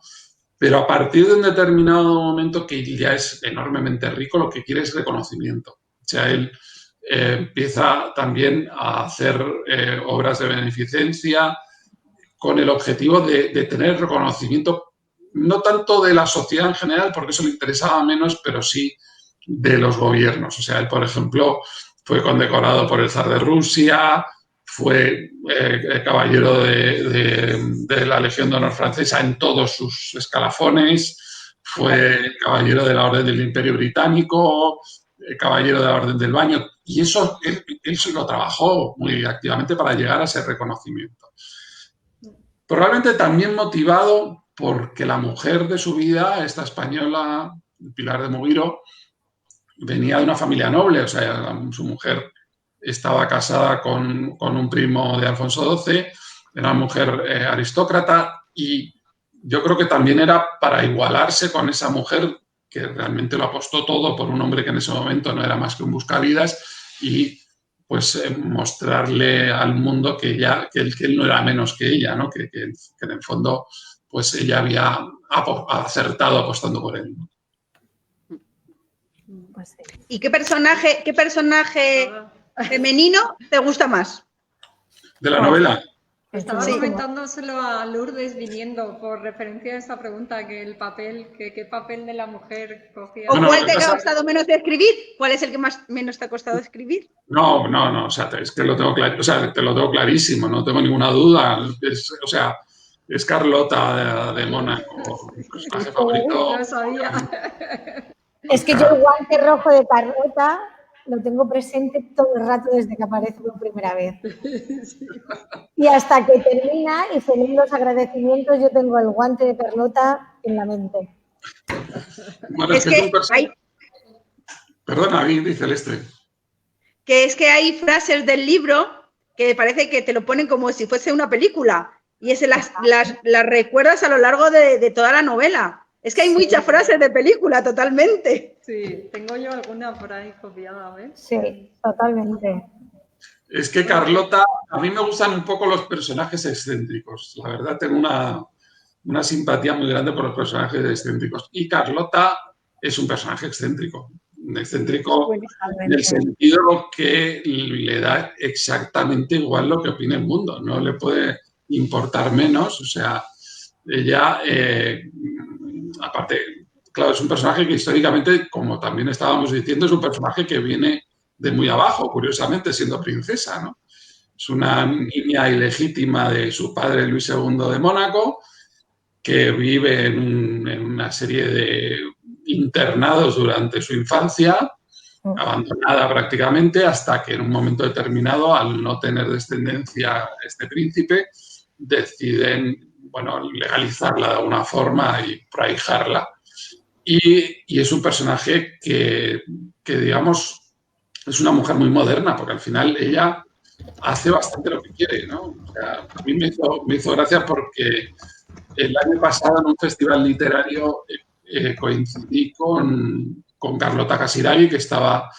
Pero a partir de un determinado momento que ya es enormemente rico, lo que quiere es reconocimiento. O sea, él empieza también a hacer obras de beneficencia con el objetivo de tener reconocimiento, no tanto de la sociedad en general, porque eso le interesaba menos, pero sí de los gobiernos. O sea, él, por ejemplo, fue condecorado por el zar de Rusia, fue caballero de la Legión de Honor francesa en todos sus escalafones, fue caballero de la Orden del Imperio Británico, caballero de la Orden del Baño, y eso él se lo trabajó muy activamente para llegar a ese reconocimiento. Probablemente también motivado porque la mujer de su vida, esta española, Pilar de Mugiro, venía de una familia noble, o sea, su mujer estaba casada con un primo de Alfonso XII era una mujer aristócrata y yo creo que también era para igualarse con esa mujer que realmente lo apostó todo por un hombre que en ese momento no era más que un buscavidas y pues mostrarle al mundo que él no era menos que ella, ¿no? Que en el fondo pues ella había acertado apostando por él. Pues sí. ¿Y qué personaje femenino te gusta más? ¿De la novela? Estaba Sí. comentándoselo a Lourdes viniendo por referencia a esta pregunta, que el papel, qué papel de la mujer cogía. ¿O Bueno, cuál te ha esa- costado menos de escribir? ¿Cuál es el que menos te ha costado escribir? No, o sea, es que lo tengo te lo tengo clarísimo, no tengo ninguna duda. Es Carlota de Mónaco, mi personaje favorito. Lo sabía. Es que yo el guante rojo de Carlota lo tengo presente todo el rato desde que aparece por primera vez. Y hasta que termina y se leen los agradecimientos, yo tengo el guante de Carlota en la mente. Bueno, Es que Perdona, dice Celeste. es que hay frases del libro que parece que te lo ponen como si fuese una película y ese las recuerdas a lo largo de toda la novela. Es que hay muchas frases de película, totalmente. Sí, tengo yo alguna por ahí copiada, ¿ves? Sí, totalmente. Es que Carlota, a mí me gustan un poco los personajes excéntricos. La verdad, tengo una simpatía muy grande por los personajes excéntricos. Y Carlota es un personaje excéntrico. Excéntrico en el sentido que le da exactamente igual lo que opine el mundo. No le puede importar menos. O sea, ella, aparte, claro, es un personaje que históricamente, como también estábamos diciendo, es un personaje que viene de muy abajo, curiosamente, siendo princesa, ¿no? Es una niña ilegítima de su padre Luis II de Mónaco, que vive en una serie de internados durante su infancia, abandonada prácticamente, hasta que en un momento determinado, al no tener descendencia este príncipe, deciden, bueno, legalizarla de alguna forma y prohijarla. Y es un personaje que, digamos, es una mujer muy moderna, porque al final ella hace bastante lo que quiere, ¿no? O sea, a mí me hizo gracia porque el año pasado en un festival literario coincidí con Carlota Casiraghi, que estaba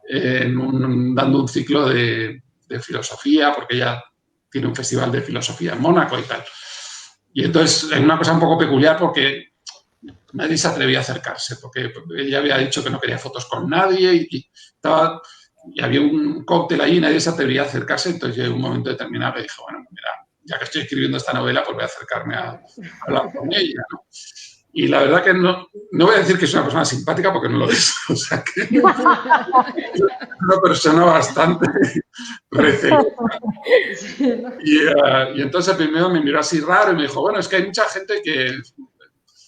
dando un ciclo de filosofía, porque ella tiene un festival de filosofía en Mónaco y tal. Y entonces, es una cosa un poco peculiar porque nadie se atrevía a acercarse, porque ella había dicho que no quería fotos con nadie y había un cóctel ahí y nadie se atrevía a acercarse. Entonces, yo en un momento determinado le dije, bueno, mira, ya que estoy escribiendo esta novela, pues voy a acercarme a hablar con ella, ¿no? Y la verdad que no voy a decir que es una persona simpática porque no lo es. O sea que es una persona bastante recelosa. Y entonces primero me miró así raro y me dijo, bueno, es que hay mucha gente que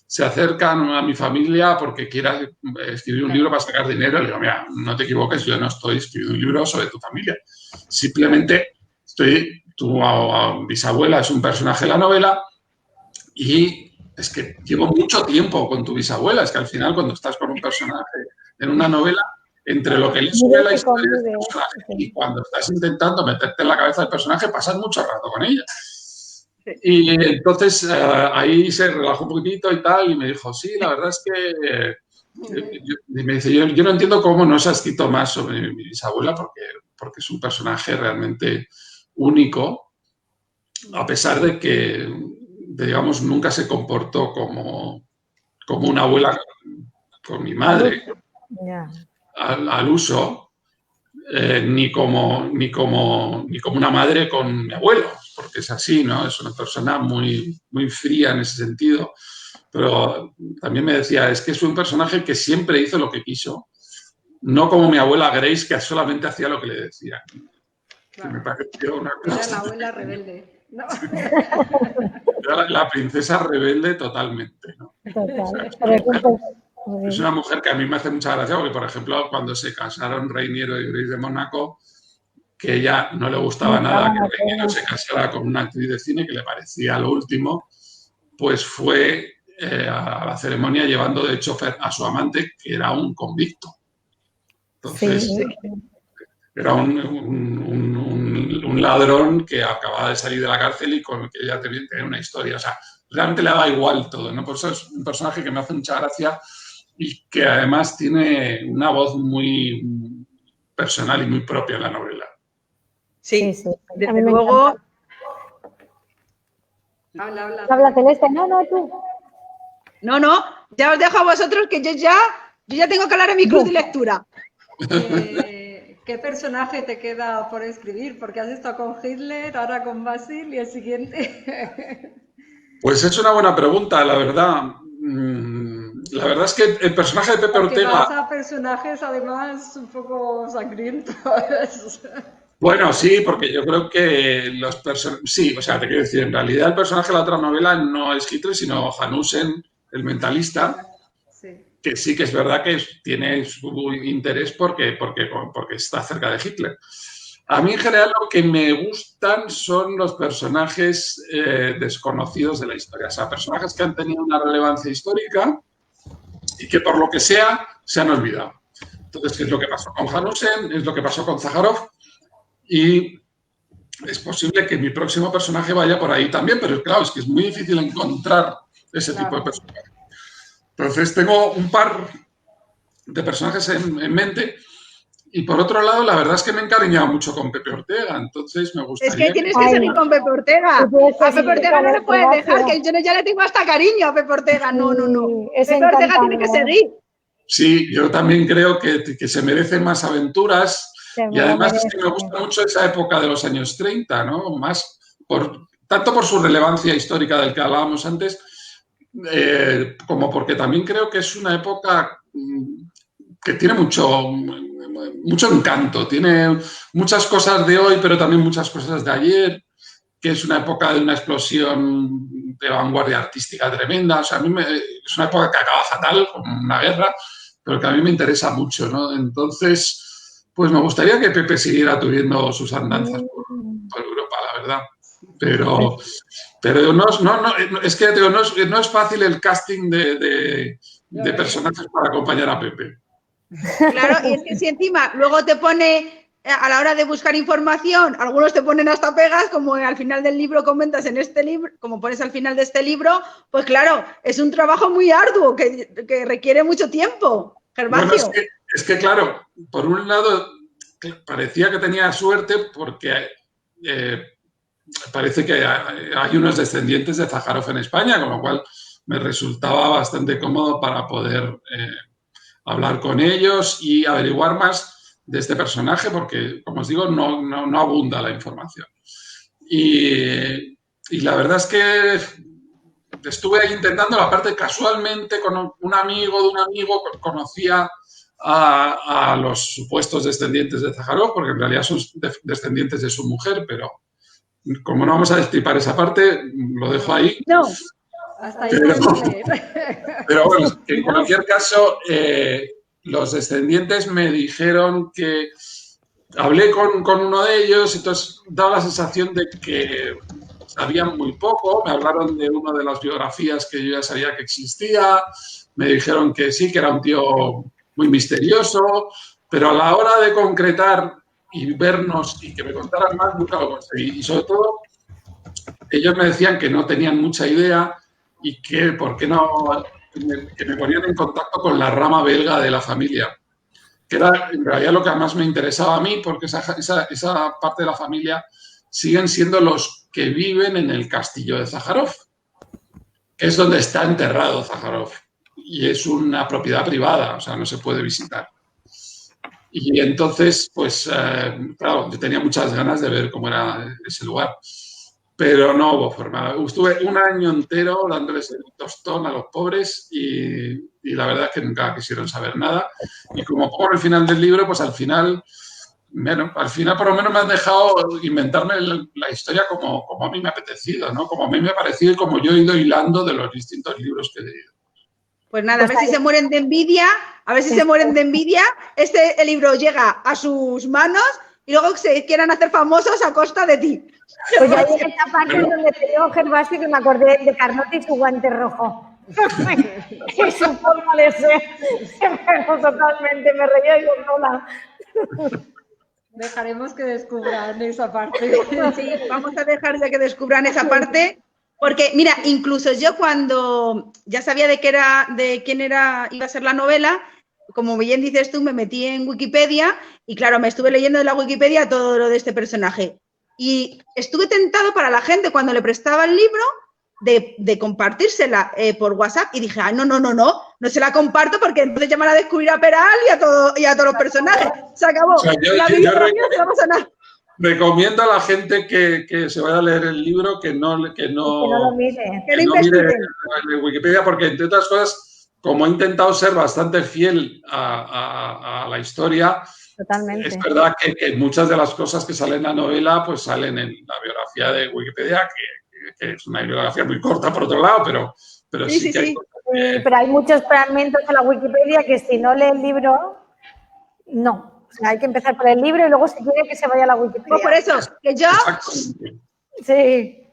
se acercan a mi familia porque quiera escribir un libro para sacar dinero. Le digo, mira, no te equivoques, yo no estoy escribiendo un libro sobre tu familia. Simplemente tu bisabuela es un personaje de la novela y es que llevo mucho tiempo con tu bisabuela. Es que al final cuando estás con un personaje en una novela, entre lo que lees sobre la historia del personaje y cuando estás intentando meterte en la cabeza del personaje, pasas mucho rato con ella. Y entonces ahí se relajó un poquitito y tal, y me dijo, sí, la verdad es que me dice, yo no entiendo cómo no se ha escrito más sobre mi bisabuela, porque es un personaje realmente único, a pesar de que, digamos, nunca se comportó como una abuela con mi madre, al uso, ni como una madre con mi abuelo, porque es así, ¿no? Es una persona muy, muy fría en ese sentido. Pero también me decía, es que es un personaje que siempre hizo lo que quiso, no como mi abuela Grace, que solamente hacía lo que le decían. Claro. Que me pareció una cosa. Era la abuela rebelde, ¿no? Era la princesa rebelde totalmente, ¿no? Total. Es una mujer que a mí me hace mucha gracia, porque, por ejemplo, cuando se casaron Reiniero y Grace de Mónaco, que ella no le gustaba nada que Reiniero se casara con una actriz de cine que le parecía lo último, pues fue a la ceremonia llevando de chofer a su amante, que era un convicto. Entonces, era un un ladrón que acababa de salir de la cárcel y con el que ella tenía una historia. O sea, realmente le da igual todo, ¿no? Por eso es un personaje que me hace mucha gracia y que además tiene una voz muy personal y muy propia en la novela. Sí, Sí. desde A mí me luego. encanta. Habla Celeste, no, tú. No, ya os dejo a vosotros que yo ya tengo que hablar en mi club de lectura. ¿Qué personaje te queda por escribir? Porque has estado con Hitler, ahora con Basil y el siguiente. Pues es una buena pregunta, la verdad. La verdad es que el personaje de Pepe Porque Ortega... vas a personajes además un poco sangrientos. Bueno, sí, porque yo creo que los personajes... Sí, o sea, te quiero decir, en realidad el personaje de la otra novela no es Hitler, sino Hanussen, el mentalista, Sí. que sí que es verdad que tiene su interés porque está cerca de Hitler. A mí en general lo que me gustan son los personajes desconocidos de la historia, o sea, personajes que han tenido una relevancia histórica y que por lo que sea se han olvidado. Entonces, ¿qué es lo que pasó con Hanussen? Es lo que pasó con Zaharov y es posible que mi próximo personaje vaya por ahí también, pero claro, es que es muy difícil encontrar ese tipo de personajes. Entonces, tengo un par de personajes en mente. Y por otro lado, la verdad es que me he encariñado mucho con Pepe Ortega, entonces me gustaría... Es que tienes que seguir con Pepe Ortega. A Pepe Ortega no le puedes dejar, que yo ya le tengo hasta cariño a Pepe Ortega. No. Pepe Ortega tiene que seguir. Sí, yo también creo que se merecen más aventuras y además es que me gusta mucho esa época de los años 30, ¿no? Tanto por su relevancia histórica del que hablábamos antes, como porque también creo que es una época que tiene mucho encanto, tiene muchas cosas de hoy, pero también muchas cosas de ayer, que es una época de una explosión de vanguardia artística tremenda. O sea, es una época que acaba fatal, como una guerra, pero que a mí me interesa mucho, ¿no? Entonces, pues me gustaría que Pepe siguiera tuviendo sus andanzas por Europa, la verdad. Pero es que no es fácil el casting de personajes para acompañar a Pepe. Claro, y es que si encima luego te pone, a la hora de buscar información, algunos te ponen hasta pegas, como al final del libro comentas en este libro, como pones al final de este libro, pues claro, es un trabajo muy arduo que requiere mucho tiempo, Gervasio. Bueno, es que claro, por un lado parecía que tenía suerte porque parece que hay unos descendientes de Zaharov en España, con lo cual me resultaba bastante cómodo para poder hablar con ellos y averiguar más de este personaje, porque, como os digo, no abunda la información. Y la verdad es que estuve ahí intentando, aparte casualmente con un amigo de un amigo, conocía a los supuestos descendientes de Zaharov, porque en realidad son descendientes de su mujer, pero como no vamos a destripar esa parte, lo dejo ahí. No. Hasta ahí podemos leer. Pero bueno, en cualquier caso, los descendientes me dijeron que hablé con uno de ellos, entonces daba la sensación de que sabían muy poco, me hablaron de una de las biografías que yo ya sabía que existía, me dijeron que sí, que era un tío muy misterioso, pero a la hora de concretar y vernos y que me contaran más, nunca lo conseguí. Y sobre todo, ellos me decían que no tenían mucha idea y que, ¿por qué no?, que me ponían en contacto con la rama belga de la familia, que era en realidad lo que más me interesaba a mí, porque esa parte de la familia siguen siendo los que viven en el castillo de Zaharov, que es donde está enterrado Zaharov, y es una propiedad privada, o sea, no se puede visitar. Y entonces, pues, claro, yo tenía muchas ganas de ver cómo era ese lugar. Pero no hubo forma. Estuve un año entero dándoles el tostón a los pobres y la verdad es que nunca quisieron saber nada. Y como por el final del libro, pues al final por lo menos me han dejado inventarme la historia como a mí me ha apetecido, ¿no? Como a mí me ha parecido y como yo he ido hilando de los distintos libros que he leído. Pues nada, a ver si se mueren de envidia, el libro llega a sus manos y luego se quieran hacer famosos a costa de ti. Pues ya en esta parte donde te digo, Gervasio, que me acordé de Carlota y su guante rojo. Y su forma de ser. Se me pegó totalmente, me reía yo sola. Dejaremos que descubran esa parte. Sí, vamos a dejar ya que descubran esa parte. Porque, mira, incluso yo cuando ya sabía de quién iba a ser la novela, como bien dices tú, me metí en Wikipedia y claro, me estuve leyendo en la Wikipedia todo lo de este personaje. Y estuve tentado para la gente cuando le prestaba el libro de compartírsela por WhatsApp y dije, no se la comparto porque entonces ya me van a descubrir a Peral y a todos los personajes. Se acabó. O sea, la bibliografía no va a sonar. Recomiendo a la gente que se vaya a leer el libro que no lo mire. Que lo no mire investiguen. en Wikipedia, porque entre otras cosas, como he intentado ser bastante fiel a la historia, Totalmente. es verdad que muchas de las cosas que salen en la novela pues salen en la biografía de Wikipedia, que es una bibliografía muy corta por otro lado, pero sí que hay cosas que- Pero hay muchos fragmentos en la Wikipedia que si no lee el libro, no. O sea, hay que empezar por el libro y luego si quiere que se vaya a la Wikipedia. Pues por eso, que yo Exactamente. Sí.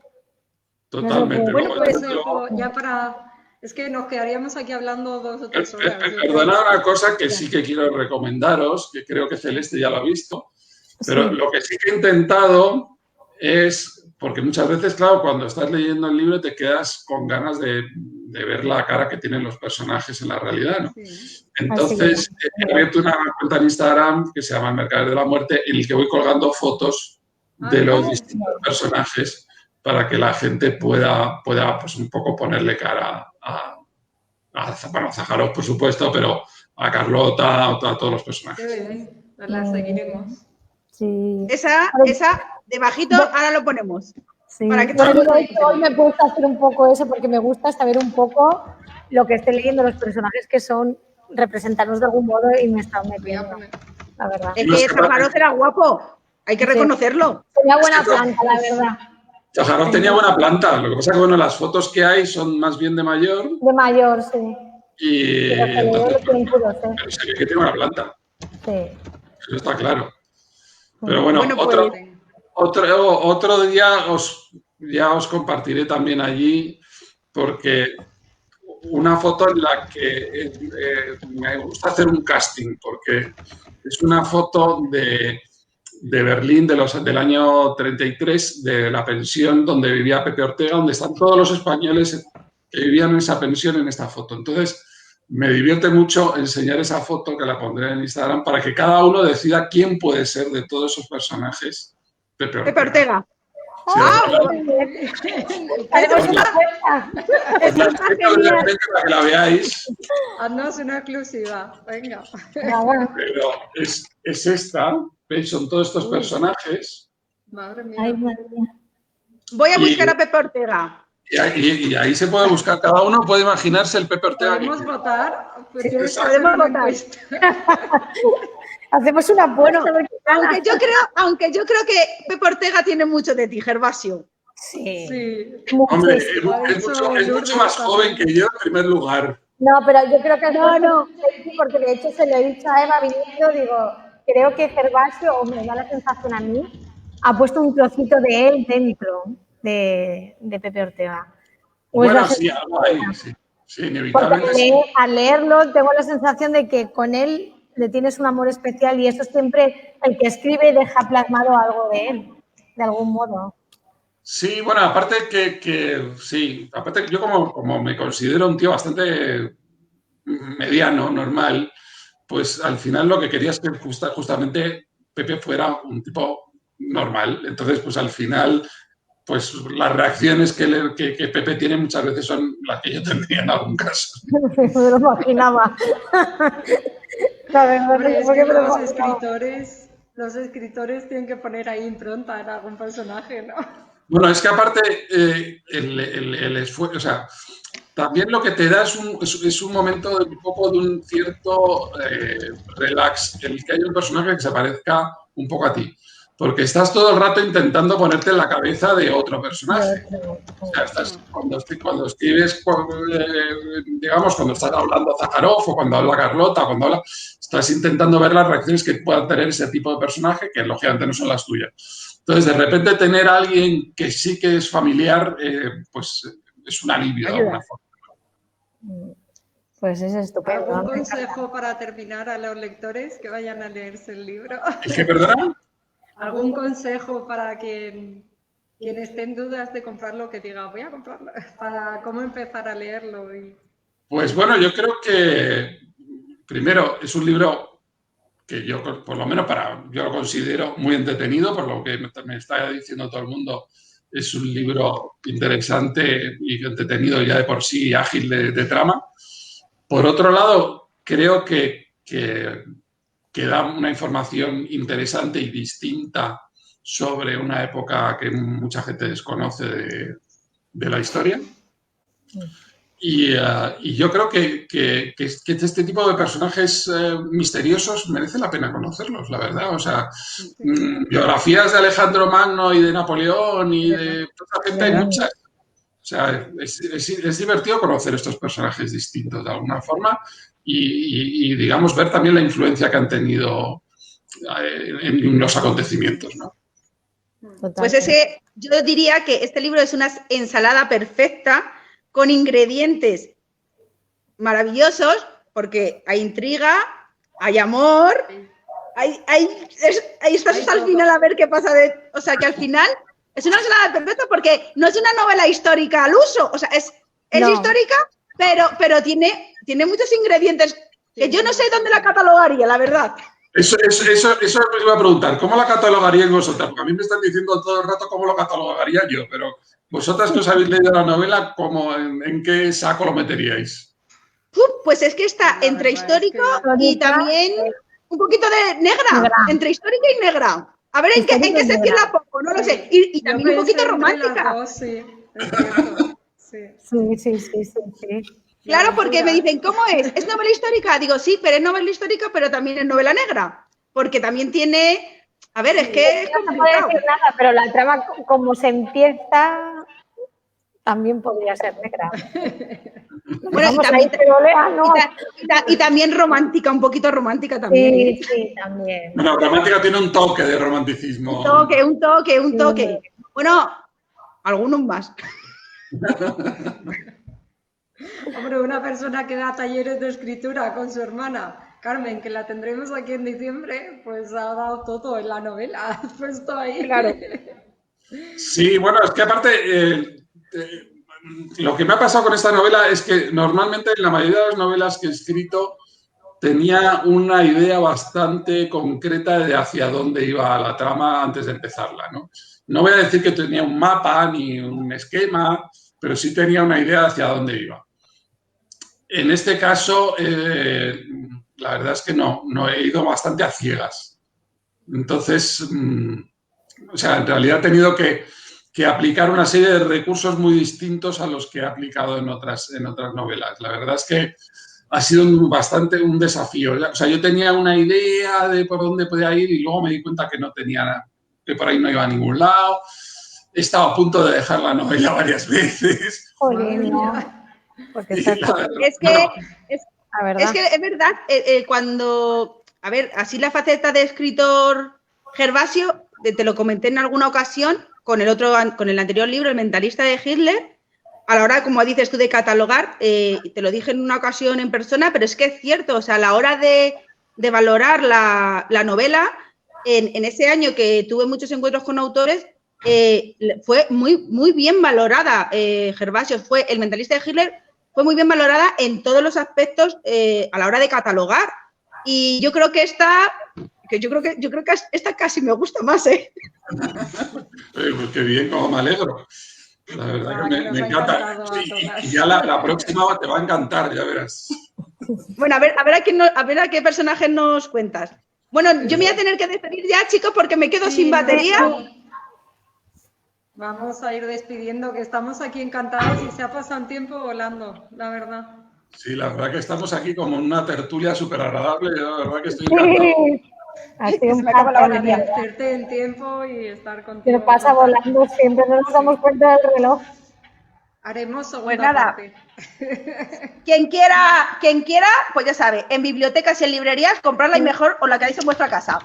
Totalmente. Bueno, Luego, pues luego- ya para... Es que nos quedaríamos aquí hablando 2 o 3 horas. Perdonad una cosa que sí que quiero recomendaros, que creo que Celeste ya lo ha visto, pero Sí. lo que sí que he intentado es, porque muchas veces, claro, cuando estás leyendo el libro te quedas con ganas de ver la cara que tienen los personajes en la realidad, ¿no? Sí. Entonces, he abierto una cuenta en Instagram que se llama El Mercader de la Muerte, en el que voy colgando fotos de los distintos personajes para que la gente pueda pues, un poco ponerle cara a Zaharoff, por supuesto, pero a Carlota, a todos los Qué personajes. bien, la seguiremos. Sí. esa debajito, ahora lo ponemos. Sí. Para que Bueno, todo el mundo- hoy me gusta hacer un poco eso porque me gusta saber un poco lo que esté leyendo los personajes que son, representarnos de algún modo y me está Voy a metiendo, poner. la verdad. Es que Zaharoff era guapo, hay que Sí. reconocerlo. Tenía buena planta, la verdad. Zaharoff tenía buena planta, lo que pasa es que bueno, las fotos que hay son más bien de mayor De mayor, sí. y Pero que le entonces, dio quien pudo ser. pero se ve que tiene buena planta, Sí. eso está claro. Pero bueno, Bueno, pues, otro día ya os compartiré también allí, porque una foto en la que me gusta hacer un casting, porque es una foto de Berlín del año 33, de la pensión donde vivía Pepe Ortega, donde están todos los españoles que vivían en esa pensión en esta foto. Entonces, me divierte mucho enseñar esa foto, que la pondré en Instagram, para que cada uno decida quién puede ser de todos esos personajes Pepe Ortega. Pepe Ortega. Sí, Haremos una cuenta. os la explico brevemente para que la veáis, Haznos una exclusiva, venga. Nada. pero es esta, ¿veis? Son todos estos personajes. Madre mía. Ay, madre mía. Voy a Y- buscar a Pepe Ortega. Y ahí se puede buscar, cada uno puede imaginarse el Pepe Ortega. ¿Podemos votar? Pues Sí, tienes que podemos hacer una votar. encuesta. Hacemos una apuesta. Bueno, a ver qué gana. aunque yo creo que Pepe Ortega tiene mucho de ti, Gervasio. Sí. Sí. Hombre, Muchísimo. es mucho más joven que yo en primer lugar. No, pero yo creo que No. porque de hecho se lo he dicho a Eva viniendo, digo, creo que Gervasio, o me da la sensación a mí, ha puesto un trocito de él dentro de Pepe Ortega. O es Bueno, la sí, algo hay, sí, inevitablemente Porque sí. al leerlo tengo la sensación de que con él le tienes un amor especial y eso siempre el que escribe deja plasmado algo de él, de algún modo. Sí, bueno, aparte sí, aparte que yo como me considero un tío bastante mediano, normal, pues al final lo que quería es que justamente Pepe fuera un tipo normal. Entonces, pues al final, pues las reacciones que Pepe tiene muchas veces son las que yo tendría en algún caso. Me lo imaginaba. La verdad, Hombre, no sé es por que qué me lo los imaginaba. escritores tienen que poner ahí impronta en algún personaje, ¿no? Bueno, es que aparte el esfuerzo, o sea, también lo que te da es un momento de un poco de un cierto relax, el que haya un personaje que se parezca un poco a ti. Porque estás todo el rato intentando ponerte en la cabeza de otro personaje. O sea, cuando escribes, digamos, cuando estás hablando Zaharoff o cuando habla Carlota, estás intentando ver las reacciones que pueda tener ese tipo de personaje, que lógicamente no son las tuyas. Entonces, de repente tener a alguien que sí que es familiar, pues es un alivio de alguna forma. Pues es estupendo. ¿Algún consejo para terminar a los lectores que vayan a leerse el libro? ¿Es que, perdona? ¿Algún consejo para quien esté en dudas de comprarlo, que diga, voy a comprarlo, para cómo empezar a leerlo? Pues bueno, yo creo que, primero, es un libro que yo, por lo menos yo lo considero muy entretenido, por lo que me está diciendo todo el mundo. Es un libro interesante y entretenido ya de por sí, ágil de trama. Por otro lado, creo que da una información interesante y distinta sobre una época que mucha gente desconoce de la historia. Y yo creo que este tipo de personajes misteriosos merece la pena conocerlos, la verdad. O sea, biografías de Alejandro Magno y de Napoleón y de toda gente hay muchas. O sea, es divertido conocer estos personajes distintos de alguna forma y digamos, ver también la influencia que han tenido en los acontecimientos, ¿no? Pues yo diría que este libro es una ensalada perfecta con ingredientes maravillosos, porque hay intriga, hay amor, hay estás hasta el final a ver qué pasa. O sea, que al final es una ensalada perfecta porque no es una novela histórica al uso. O sea, es histórica, pero tiene muchos ingredientes que yo no sé dónde la catalogaría, la verdad. Eso me iba a preguntar. ¿Cómo la catalogaríais vosotras? Porque a mí me están diciendo todo el rato cómo lo catalogaría yo, pero vosotras que os habéis leído la novela, ¿en qué saco lo meteríais? Pues es que está entre histórico y también un poquito de negra, entre histórica y negra. A ver en qué se cierra poco, no lo sé. Y también un poquito romántica. Sí. Claro, porque me dicen, ¿cómo es? ¿Es novela histórica? Digo, sí, pero es novela histórica, pero también es novela negra. Porque también tiene... A ver, es que es complicado. No puedo decir nada, pero la trama, como se empieza, también podría ser negra. Bueno, y también romántica, un poquito romántica también. Sí, también. Bueno, romántica tiene un toque de romanticismo. Un toque. Bueno, algunos más. Hombre, una persona que da talleres de escritura con su hermana, Carmen, que la tendremos aquí en diciembre, pues ha dado todo en la novela, has puesto ahí. Claro. Sí, bueno, es que aparte, lo que me ha pasado con esta novela es que normalmente en la mayoría de las novelas que he escrito tenía una idea bastante concreta de hacia dónde iba la trama antes de empezarla, ¿no? No voy a decir que tenía un mapa ni un esquema, pero sí tenía una idea de hacia dónde iba. En este caso, la verdad es que no he ido bastante a ciegas. Entonces, o sea, en realidad he tenido que aplicar una serie de recursos muy distintos a los que he aplicado en otras novelas. La verdad es que ha sido un desafío. O sea, yo tenía una idea de por dónde podía ir y luego me di cuenta que no tenía nada, que por ahí no iba a ningún lado. He estado a punto de dejar la novela varias veces. Joder, no. Porque es que es verdad, cuando, a ver, así la faceta de escritor Gervasio, te lo comenté en alguna ocasión con el anterior libro, El mentalista de Hitler, a la hora, como dices tú, de catalogar, te lo dije en una ocasión en persona, pero es que es cierto, o sea, a la hora de valorar la novela, en ese año que tuve muchos encuentros con autores, fue muy bien valorada, Gervasio, fue El mentalista de Hitler, fue muy bien valorada en todos los aspectos a la hora de catalogar. Y yo creo que esta casi me gusta más, ¿eh? Pues qué bien, como me alegro. La verdad que me encanta. Y ya la próxima te va a encantar, ya verás. Bueno, a ver a qué personajes nos cuentas. Bueno, yo me voy a tener que despedir ya, chicos, porque me quedo sin batería. Vamos a ir despidiendo, que estamos aquí encantados y se ha pasado un tiempo volando, la verdad. Sí, la verdad que estamos aquí como en una tertulia súper agradable. La verdad que estoy encantado. Así un agradecerte el tiempo y estar contigo. Se pasa volando, siempre no nos damos cuenta del reloj. Haremos segunda pues nada. parte. Quien quiera, pues ya sabe, en bibliotecas y en librerías, comprarla y mejor o la que hagáis en vuestra casa.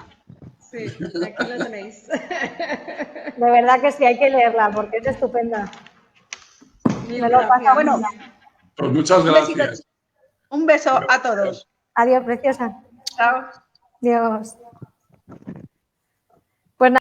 Sí, aquí lo tenéis. De verdad que sí, hay que leerla porque es estupenda. Me lo pasa bueno. Pues muchas gracias. Un beso a todos. Adiós, preciosa. Chao. Adiós.